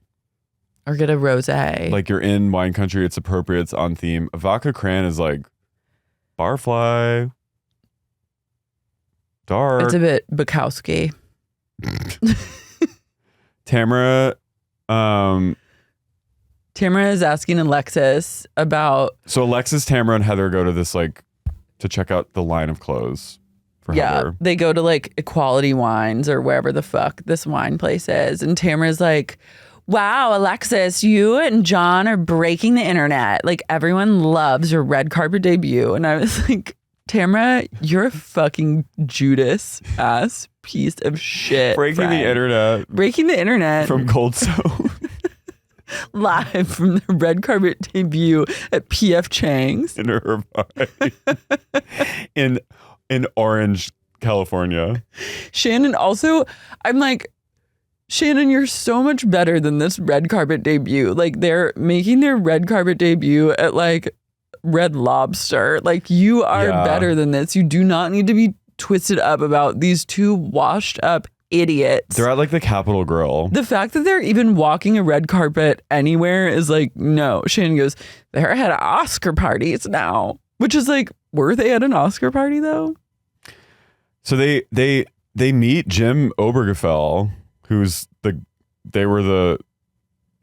Or get a rosé. Like, you're in wine country, it's appropriate, it's on theme. A vodka cran is like barfly, dark. It's a bit Bukowski. Tamara is asking Alexis about. So Alexis, Tamara, and Heather go to this like to check out the line of clothes for Heather. They go to like Equality Wines or wherever the fuck this wine place is. And Tamara's like, wow, Alexis, you and John are breaking the internet. Like, everyone loves your red carpet debut. And I was like, Tamara, you're a fucking Judas ass piece of shit. Breaking the internet from Cold Stone. Live from the red carpet debut at PF Chang's in Irvine. in Orange, California. Shannon also, I'm like, Shannon, you're so much better than this red carpet debut. Like, they're making their red carpet debut at like Red Lobster. Like, you are better than this. You do not need to be twisted up about these two washed up idiots. They're at like the Capitol Grill. The fact that they're even walking a red carpet anywhere is like, no. Shannon goes, they're at Oscar parties now. Which is like, were they at an Oscar party though? So they meet Jim Obergefell, who's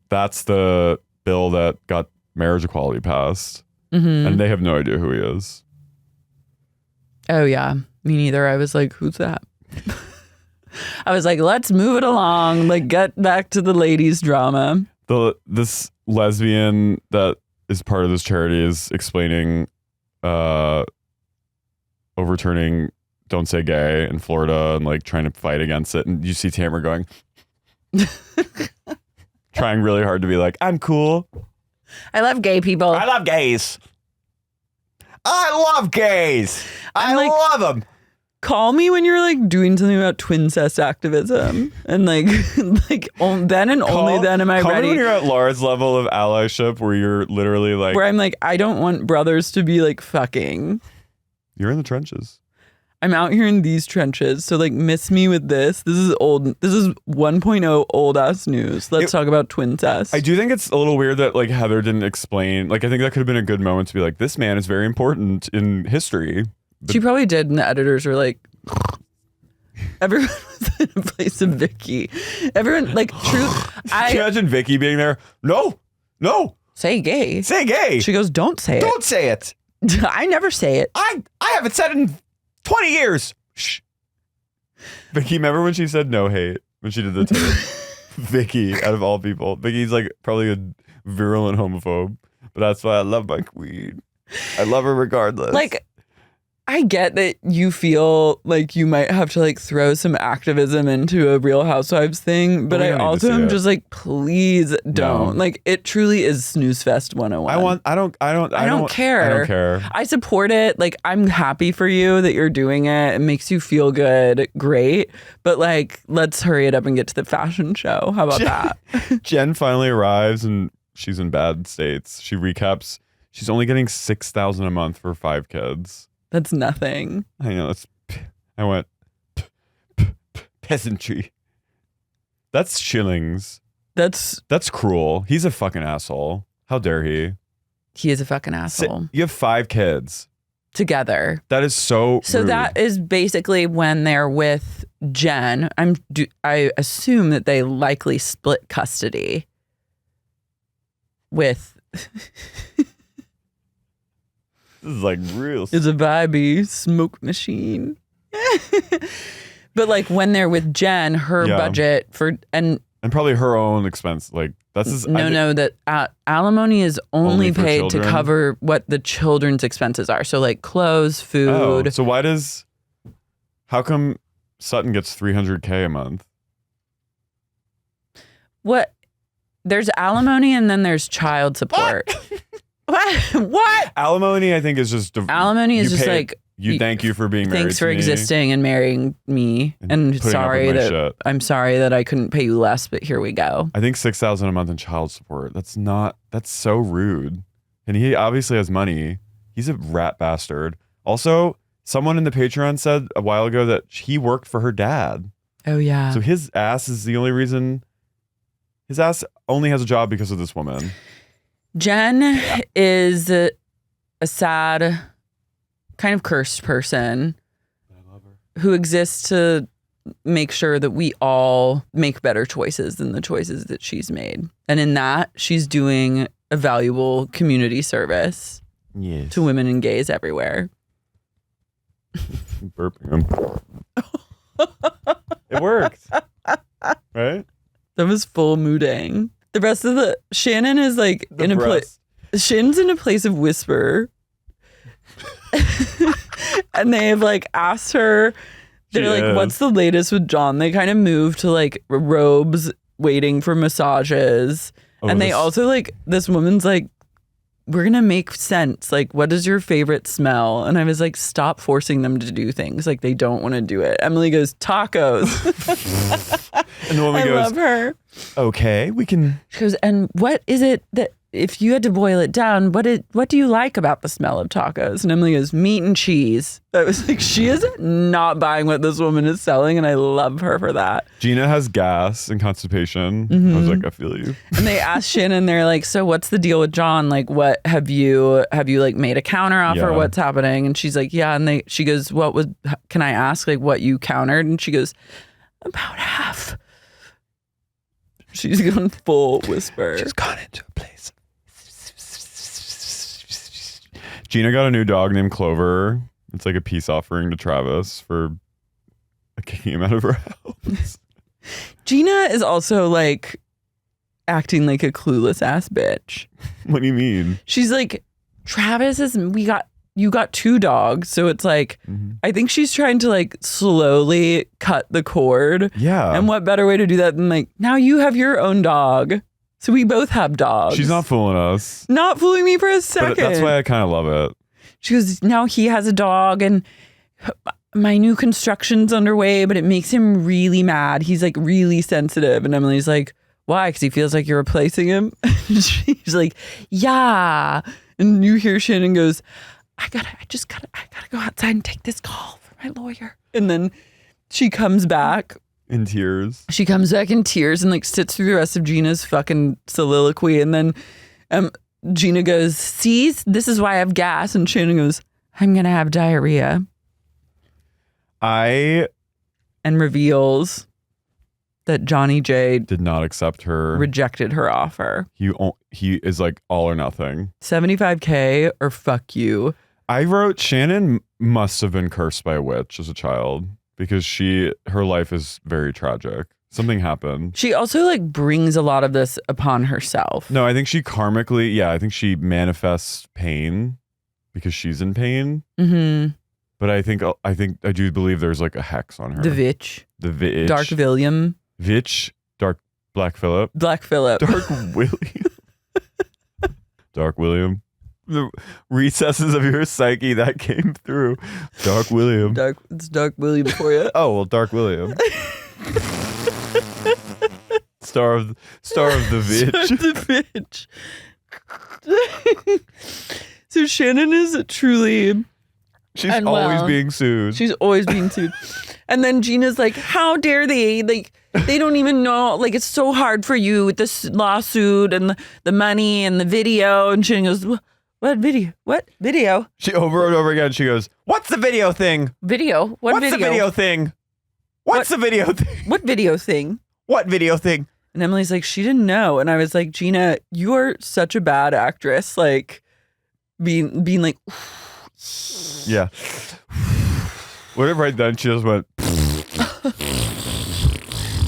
that's the bill that got marriage equality passed. Mm-hmm. And they have no idea who he is. Oh yeah, me neither. I was like, who's that? I was like, let's move it along. Like, get back to the ladies' drama. This lesbian that is part of this charity is explaining overturning Don't Say Gay in Florida and like trying to fight against it. And you see Tamara going, trying really hard to be like, I'm cool. I love gay people. I love gays. I love gays. I like, love them. Call me when you're like doing something about incest activism, and like, then and only then am I ready. When you're at Laura's level of allyship, where you're literally like, where I'm like, I don't want brothers to be like fucking. You're in the trenches. I'm out here in these trenches, so like, miss me with this. This is old. This is 1.0 old ass news. Let's talk about incest. I do think it's a little weird that like Heather didn't explain. Like, I think that could have been a good moment to be like, this man is very important in history. She probably did, and the editors were like, everyone was in a place of Vicky. Everyone, like, true. Can you imagine Vicky being there? No. Say gay. Say gay. She goes, don't say it. Don't say it. I never say it. I haven't said it in 20 years. Shh. Vicky, remember when she said no hate? When she did the tape? Vicky, out of all people. Vicky's like probably a virulent homophobe. But that's why I love my queen. I love her regardless. Like, I get that you feel like you might have to like throw some activism into a Real Housewives thing, but I also am just like, please don't. No. Like, it truly is Snooze Fest 101. I don't care. I don't care. I support it. Like, I'm happy for you that you're doing it. It makes you feel good. Great. But like, let's hurry it up and get to the fashion show. How about that? Jenn finally arrives and she's in bad states. She recaps. She's only getting $6,000 a month for 5 kids. That's nothing. I know. I went peasantry. That's shillings. That's cruel. He's a fucking asshole. How dare he? He is a fucking asshole. You have 5 kids. Together. That is so rude. That is basically when they're with Jenn. I assume that they likely split custody with. This is like real. It's a vibey smoke machine. But like when they're with Jenn, her budget for and probably her own expense. Like that's that alimony is only paid children? To cover what the children's expenses are. So like clothes, food. Oh, so how come Sutton gets $300K a month? What? There's alimony and then there's child support. What? Alimony, I think, is just alimony is just like thank you for being married. Thanks for existing and marrying me. And I'm sorry that I couldn't pay you less, but here we go. I think $6,000 a month in child support. That's so rude. And he obviously has money. He's a rat bastard. Also, someone in the Patreon said a while ago that he worked for her dad. Oh yeah. So his ass is the only reason. His ass only has a job because of this woman. Jenn is a sad, kind of cursed person who exists to make sure that we all make better choices than the choices that she's made. And in that, she's doing a valuable community service to women and gays everywhere. Burping him. It worked. Right? That was full Moo Deng. The rest of Shannon is like Shannon's in a place of whisper. And they have like asked her, they're like, what's the latest with John? They kind of moved to like robes waiting for massages. And they also like, this woman's like, we're going to make sense. Like, what is your favorite smell? And I was like, stop forcing them to do things. Like, they don't want to do it. Emily goes, tacos. And the woman I love her. Okay, we can. She goes, and what is it that, if you had to boil it down, what do you like about the smell of tacos? And Emily goes, meat and cheese. I was like, she is not buying what this woman is selling, and I love her for that. Gina has gas and constipation. I was like, I feel you. And they asked Shannon, they're like, so what's the deal with John? Like, what have you like made a counter offer? Yeah. What's happening? And she's like, yeah. And she goes, can I ask like what you countered? And she goes, about half. She's gone full whisper. She's gone into a place. Gina got a new dog named Clover. It's like a peace offering to Travis for kicking him out of her house. Gina is also like acting like a clueless ass bitch. What do you mean? She's like, you got 2 dogs. So it's like, I think she's trying to like slowly cut the cord. Yeah. And what better way to do that than like, now you have your own dog. So we both have dogs. She's not fooling us. Not fooling me for a second. But that's why I kind of love it. She goes, now he has a dog and my new construction's underway, but it makes him really mad. He's like really sensitive. And Emily's like, why? Because he feels like you're replacing him. She's like, yeah. And you hear Shannon goes, I gotta go outside and take this call for my lawyer. And then she comes back. In tears. She comes back in tears and like sits through the rest of Gina's fucking soliloquy. And then Gina goes, see, this is why I have gas. And Shannon goes, I'm going to have diarrhea. And reveals that Johnny J did not accept her. Rejected her offer. He is like all or nothing. $75K or fuck you. I wrote Shannon must have been cursed by a witch as a child. Because her life is very tragic. Something happened. She also like brings a lot of this upon herself. No, I think she karmically, I think she manifests pain because she's in pain. Mm-hmm. But I do believe there's like a hex on her. The Vitch. Dark William. Vitch. Black Phillip. Dark William. Dark William. The recesses of your psyche that came through. Dark William. It's Dark William for you. Oh, well, Dark William. Star of the Vitch. So Shannon is truly She's And always well, being sued. She's always being sued. And then Gina's like, how dare they? Like, they don't even know. Like, it's so hard for you with this lawsuit and the money and the video. And Shannon goes, what video? What video? She over and over again, she goes, What's the video thing? Video? What What's video? the video thing? What's the video thing? What video thing? What video thing? And Emily's like, she didn't know. And I was like, Gina, you are such a bad actress. Like, being like, yeah. What if right then she just went,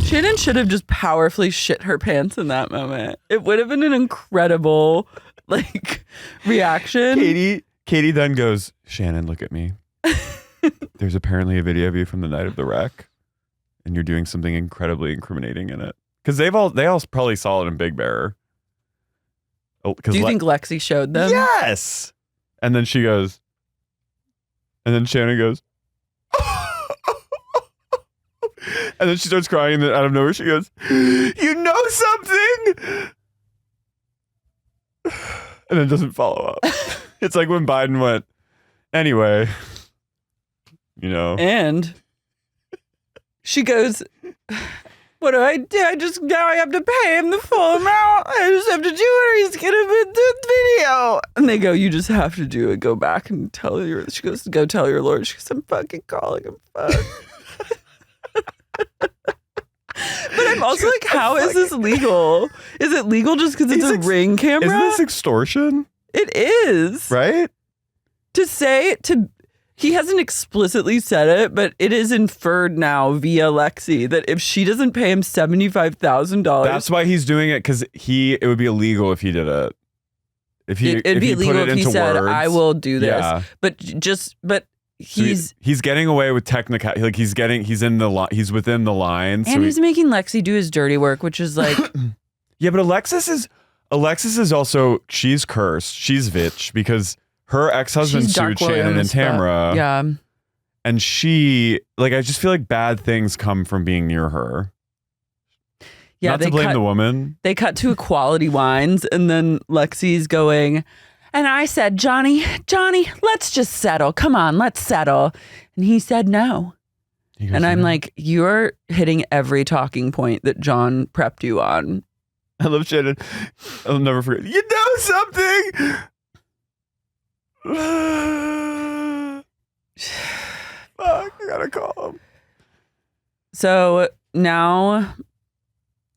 Shannon should have just powerfully shit her pants in that moment. It would have been an incredible, like, reaction. Katie then goes, Shannon, look at me. There's apparently a video of you from the night of the wreck, and you're doing something incredibly incriminating in it. Because they all probably saw it in Big Bear. Do you think Lexi showed them? Yes. And then she goes, and then Shannon goes, and then she starts crying, and then out of nowhere she goes, you know something? And then doesn't follow up. It's like when Biden went, anyway, you know. And she goes, what do? Now I have to pay him the full amount. I just have to do it or he's going to put the video. And they go, you just have to do it. Go back and tell your, she goes, go tell your lord. She goes, I'm fucking calling him. Fuck. But I'm also like, how is this legal? Is it legal just because it's a Ring camera? Isn't this extortion? It is. Right? He hasn't explicitly said it, but it is inferred now via Lexi that if she doesn't pay him $75,000, that's why he's doing it, because it would be illegal if he did it. It'd be illegal if he said, words, I will do this. Yeah. But he's getting away with technical, like he's within the line. And he's making Lexi do his dirty work, which is like yeah, but Alexis is also, she's cursed. She's bitch because her ex-husband sued Shannon and Tamara. Yeah. And she, like, I just feel like bad things come from being near her. Yeah, not to blame the woman. They cut to Equality Wines, and then Lexi's going, and I said, Johnny, let's just settle. Come on, let's settle. And he said no. And I'm like, you're hitting every talking point that John prepped you on. I love Shannon. I'll never forget. You know something? Fuck, I gotta call him. So now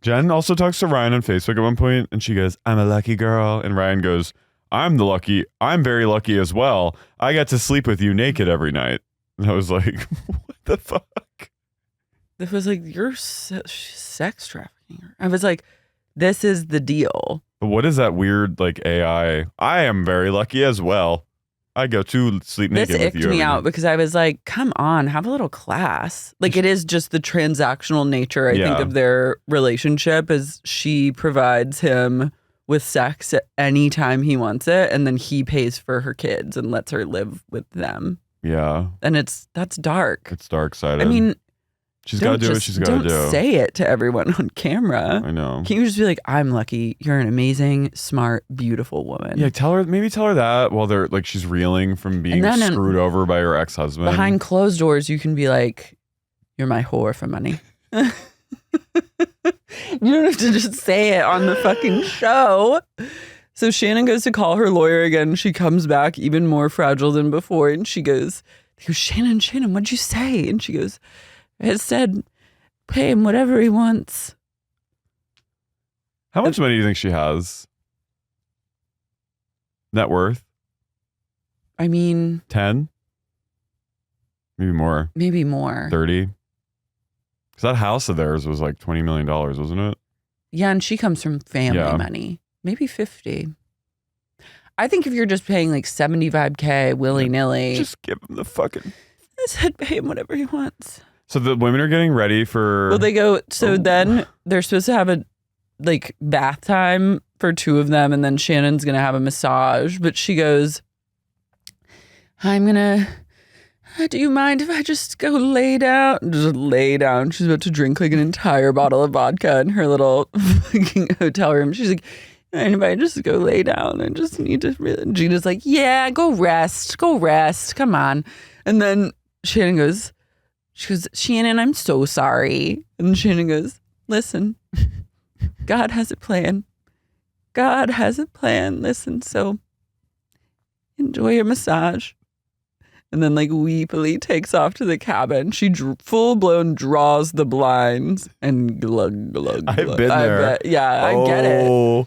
Jenn also talks to Ryan on Facebook at one point, and she goes, I'm a lucky girl. And Ryan goes, I'm very lucky as well. I get to sleep with you naked every night. And I was like, what the fuck? It was like, you're sex trafficking her. I was like, this is the deal. But what is that weird, like, AI? I am very lucky as well. I go to sleep naked with you. This icked me out because I was like, come on, have a little class. Like, it is just the transactional nature, I think, of their relationship is she provides him with sex at any time he wants it, and then he pays for her kids and lets her live with them. Yeah. And that's dark. It's dark-sided. I mean, she's got to do what she's got to do. Don't say it to everyone on camera. I know. Can't you just be like, I'm lucky. You're an amazing, smart, beautiful woman. Yeah, maybe tell her that while they're like she's reeling from being screwed over by her ex-husband. Behind closed doors, you can be like, you're my whore for money. You don't have to just say it on the fucking show. So Shannon goes to call her lawyer again. She comes back even more fragile than before. And he goes, Shannon, what'd you say? And she goes, I said, pay him whatever he wants. How much money do you think she has? Net worth? I mean, 10? Maybe more. 30? Because that house of theirs was like $20 million, wasn't it? Yeah, and she comes from family money. Maybe 50. I think if you're just paying like $75K willy-nilly. Just give him the fucking... I said pay him whatever he wants. So the women are getting ready for... Well, they go... So then they're supposed to have a like bath time for two of them, and then Shannon's going to have a massage. But she goes, do you mind if I just go lay down? Just lay down. She's about to drink like an entire bottle of vodka in her little fucking hotel room. She's like, And if I just go lay down, I just need to really. Gina's like, yeah, go rest. Come on. And then Shannon goes, Shannon, I'm so sorry. And Shannon goes, listen, God has a plan. Listen, so enjoy your massage. And then like weepily takes off to the cabin. She full blown draws the blinds and glug, glug, glug. I've been there. I get it.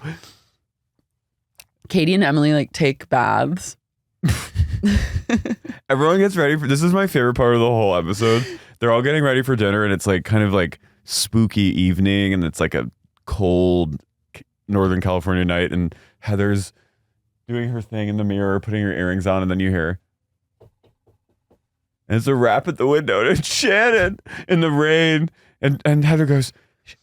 Katie and Emily like take baths. Everyone gets ready for this. Is my favorite part of the whole episode. They're all getting ready for dinner, and it's like kind of like spooky evening, and it's like a cold Northern California night, and Heather's doing her thing in the mirror, putting her earrings on, and then you hear, and it's a rap at the window, and it's Shannon in the rain, and Heather goes,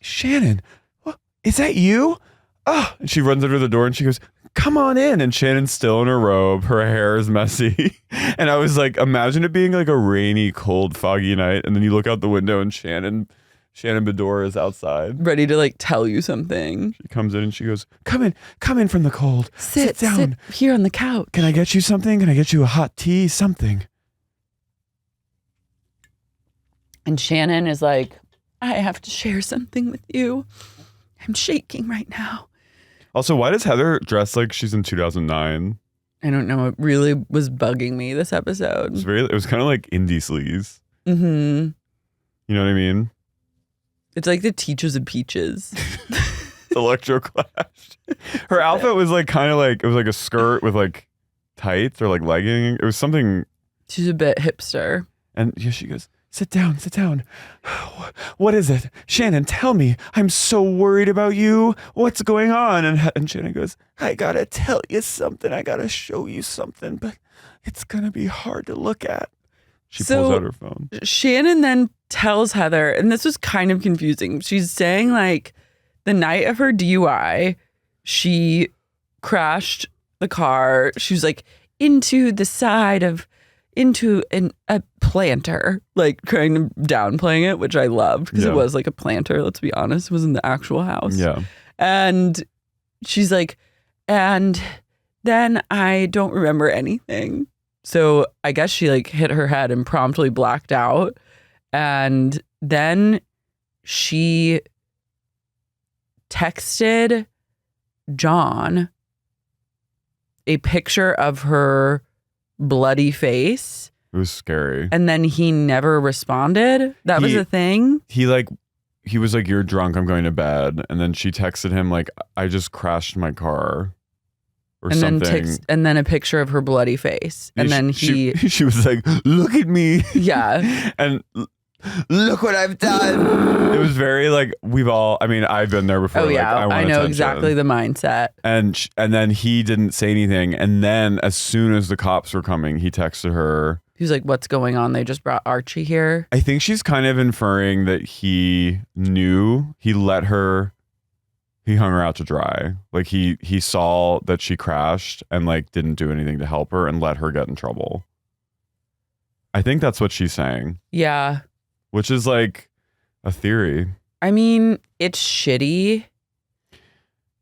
Shannon, what, is that you? Oh, and she runs under the door, and she goes, come on in. And Shannon's still in her robe. Her hair is messy. And I was like, imagine it being like a rainy, cold, foggy night. And then you look out the window and Shannon Bedore is outside. Ready to like tell you something. She comes in and she goes, come in from the cold. Sit down. Sit here on the couch. Can I get you something? Can I get you a hot tea? Something. And Shannon is like, I have to share something with you. I'm shaking right now. Also, why does Heather dress like she's in 2009? I don't know. It really was bugging me this episode. It was kind of like indie sleaze. Mm-hmm. You know what I mean? It's like the Teachers of Peaches. Electro Clash. Her outfit was like kind of like, it was like a skirt with like tights or like legging. It was something. She's a bit hipster. And yeah, she goes, sit down. What is it? Shannon, tell me. I'm so worried about you. What's going on? And Shannon goes, I gotta tell you something. I gotta show you something, but it's gonna be hard to look at. She pulls out her phone. Shannon then tells Heather, and this was kind of confusing. She's saying like the night of her DUI, she crashed the car. She was like into a planter, like kind of downplaying it, which I loved because it was like a planter. Let's be honest, it was in the actual house. Yeah. And she's like, and then I don't remember anything. So I guess she like hit her head and promptly blacked out. And then she texted John a picture of her bloody face. It was scary. And then he never responded. That was a thing. He was like, you're drunk, I'm going to bed. And then she texted him like, I just crashed my car or and something. And then a picture of her bloody face. And then she was like, look at me. Yeah. And look what I've done. It was very like, I've been there before. Oh yeah, like, I know attention. exactly the mindset. And then he didn't say anything. And then as soon as the cops were coming, he texted her. He was like, what's going on? They just brought Archie here. I think she's kind of inferring that he knew. He hung her out to dry. Like he saw that she crashed and like didn't do anything to help her and let her get in trouble. I think that's what she's saying. Yeah. Which is like a theory. I mean, it's shitty,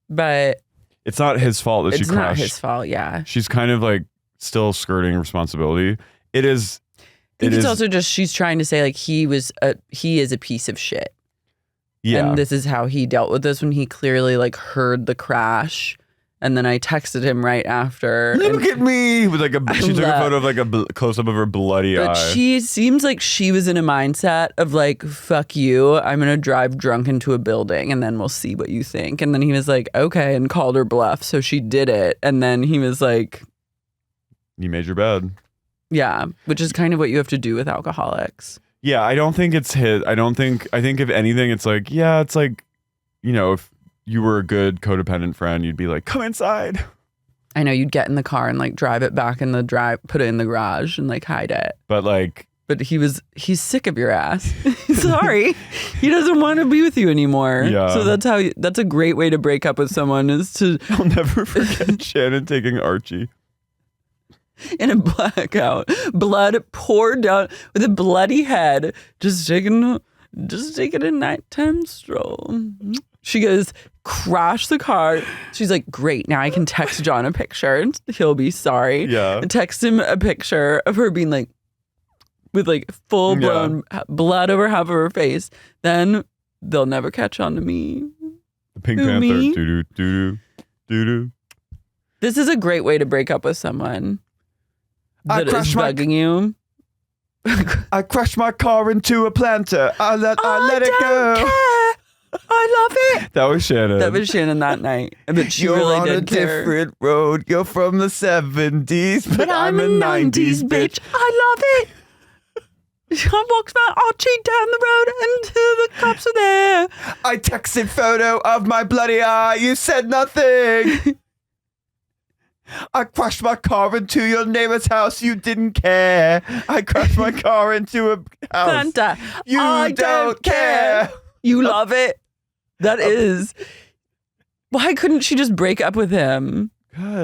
but it's not his fault that she crashed. It's not his fault, yeah. She's kind of like still skirting responsibility. It is. I think it's also just she's trying to say like he is a piece of shit. Yeah. And this is how he dealt with this when he clearly like heard the crash. And then I texted him right after. Look at me! With like she took a photo of like a close up of her bloody eye. But she seems like she was in a mindset of like, fuck you, I'm gonna drive drunk into a building and then we'll see what you think. And then he was like, okay, and called her bluff. So she did it. And then he was like, you made your bed. Yeah, which is kind of what you have to do with alcoholics. Yeah, I don't think it's his. I think if anything, it's like, yeah, it's like, you know, if you were a good codependent friend, you'd be like, come inside. I know, you'd get in the car and like drive it back in the put it in the garage and like hide it. But he's sick of your ass. Sorry. He doesn't want to be with you anymore. Yeah. So that's a great way to break up with someone is to. I'll never forget Shannon taking Archie. In a blackout. Blood poured down with a bloody head. Just taking a nighttime stroll. She goes, crash the car. She's like, great, now I can text John a picture and he'll be sorry. Yeah. And text him a picture of her being like, with like full blown blood over half of her face. Then they'll never catch on to me. The Pink Who, Panther. me? Doo-doo, doo-doo, doo-doo. This is a great way to break up with someone I that is crashed my- bugging you. I crashed my car into a planter. I let it don't go. care. I love it. That was Shannon. That was Shannon that night. But she You're really on did a care. different road. You're from the 70s, but I'm a 90s bitch. I love it. I walked my Archie down the road until the cops were there. I texted photo of my bloody eye. You said nothing. I crashed my car into your neighbor's house. You didn't care. I crashed my car into a house. Santa, You I don't care. You love it. That is. Why couldn't she just break up with him?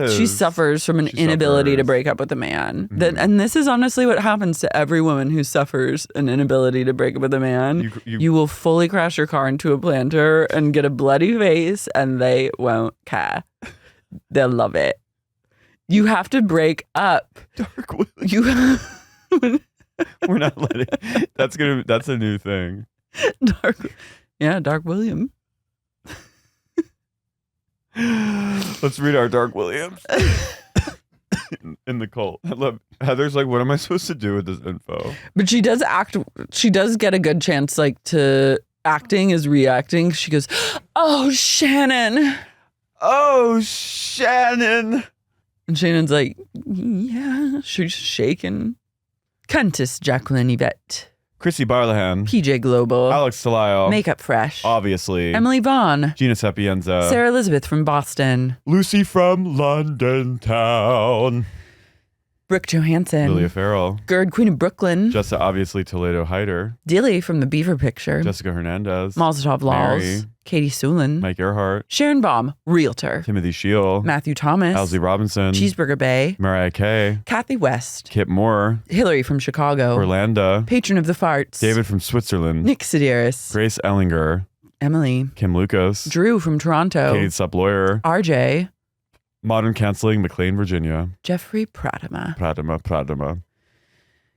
She suffers from an inability to break up with a man. And this is honestly what happens to every woman who suffers an inability to break up with a man. You will fully crash your car into a planter and get a bloody face, and they won't care. They'll love it. You have to break up. Dark William. You. We're not letting. That's a new thing. Dark William. Let's read our Dark Williams in the cult. I love Heather's like, what am I supposed to do with this info? But she does act. She does get a good chance, like to acting is reacting. She goes, "Oh, Shannon." Oh, Shannon. And Shannon's like, yeah, she's shaking. Countess Jacqueline Yvette. Chrissy Barlahan. PJ Global. Alex Talayo. Makeup Fresh. Obviously. Emily Vaughn. Gina Sapienza. Sarah Elizabeth from Boston. Lucy from London Town. Brooke Johansson. Julia Farrell. Gerd, Queen of Brooklyn. Jessa, obviously Toledo Hyder. Dilly from The Beaver Picture. Jessica Hernandez. Mazatov Laws. Mary. Katie Sulin. Mike Earhart. Sharon Baum. Realtor. Timothy Shiel. Matthew Thomas. Elsie Robinson. Cheeseburger Bay. Mariah Kay. Kathy West. Kip Moore. Hillary from Chicago. Orlando. Patron of the Farts. David from Switzerland. Nick Sedaris. Grace Ellinger. Emily. Kim Lucas. Drew from Toronto. Kate Sup Lawyer. RJ. Modern Canceling, McLean, Virginia. Jeffrey Pradama. Pradama.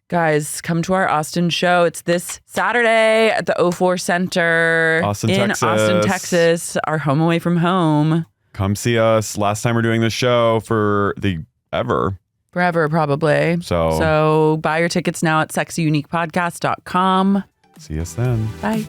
Guys, come to our Austin show. It's this Saturday at the O4 Center Austin, in Texas. Austin, Texas. Our home away from home. Come see us. Last time we're doing this show for the ever. Forever, probably. So buy your tickets now at sexyuniquepodcast.com. see us then. Bye.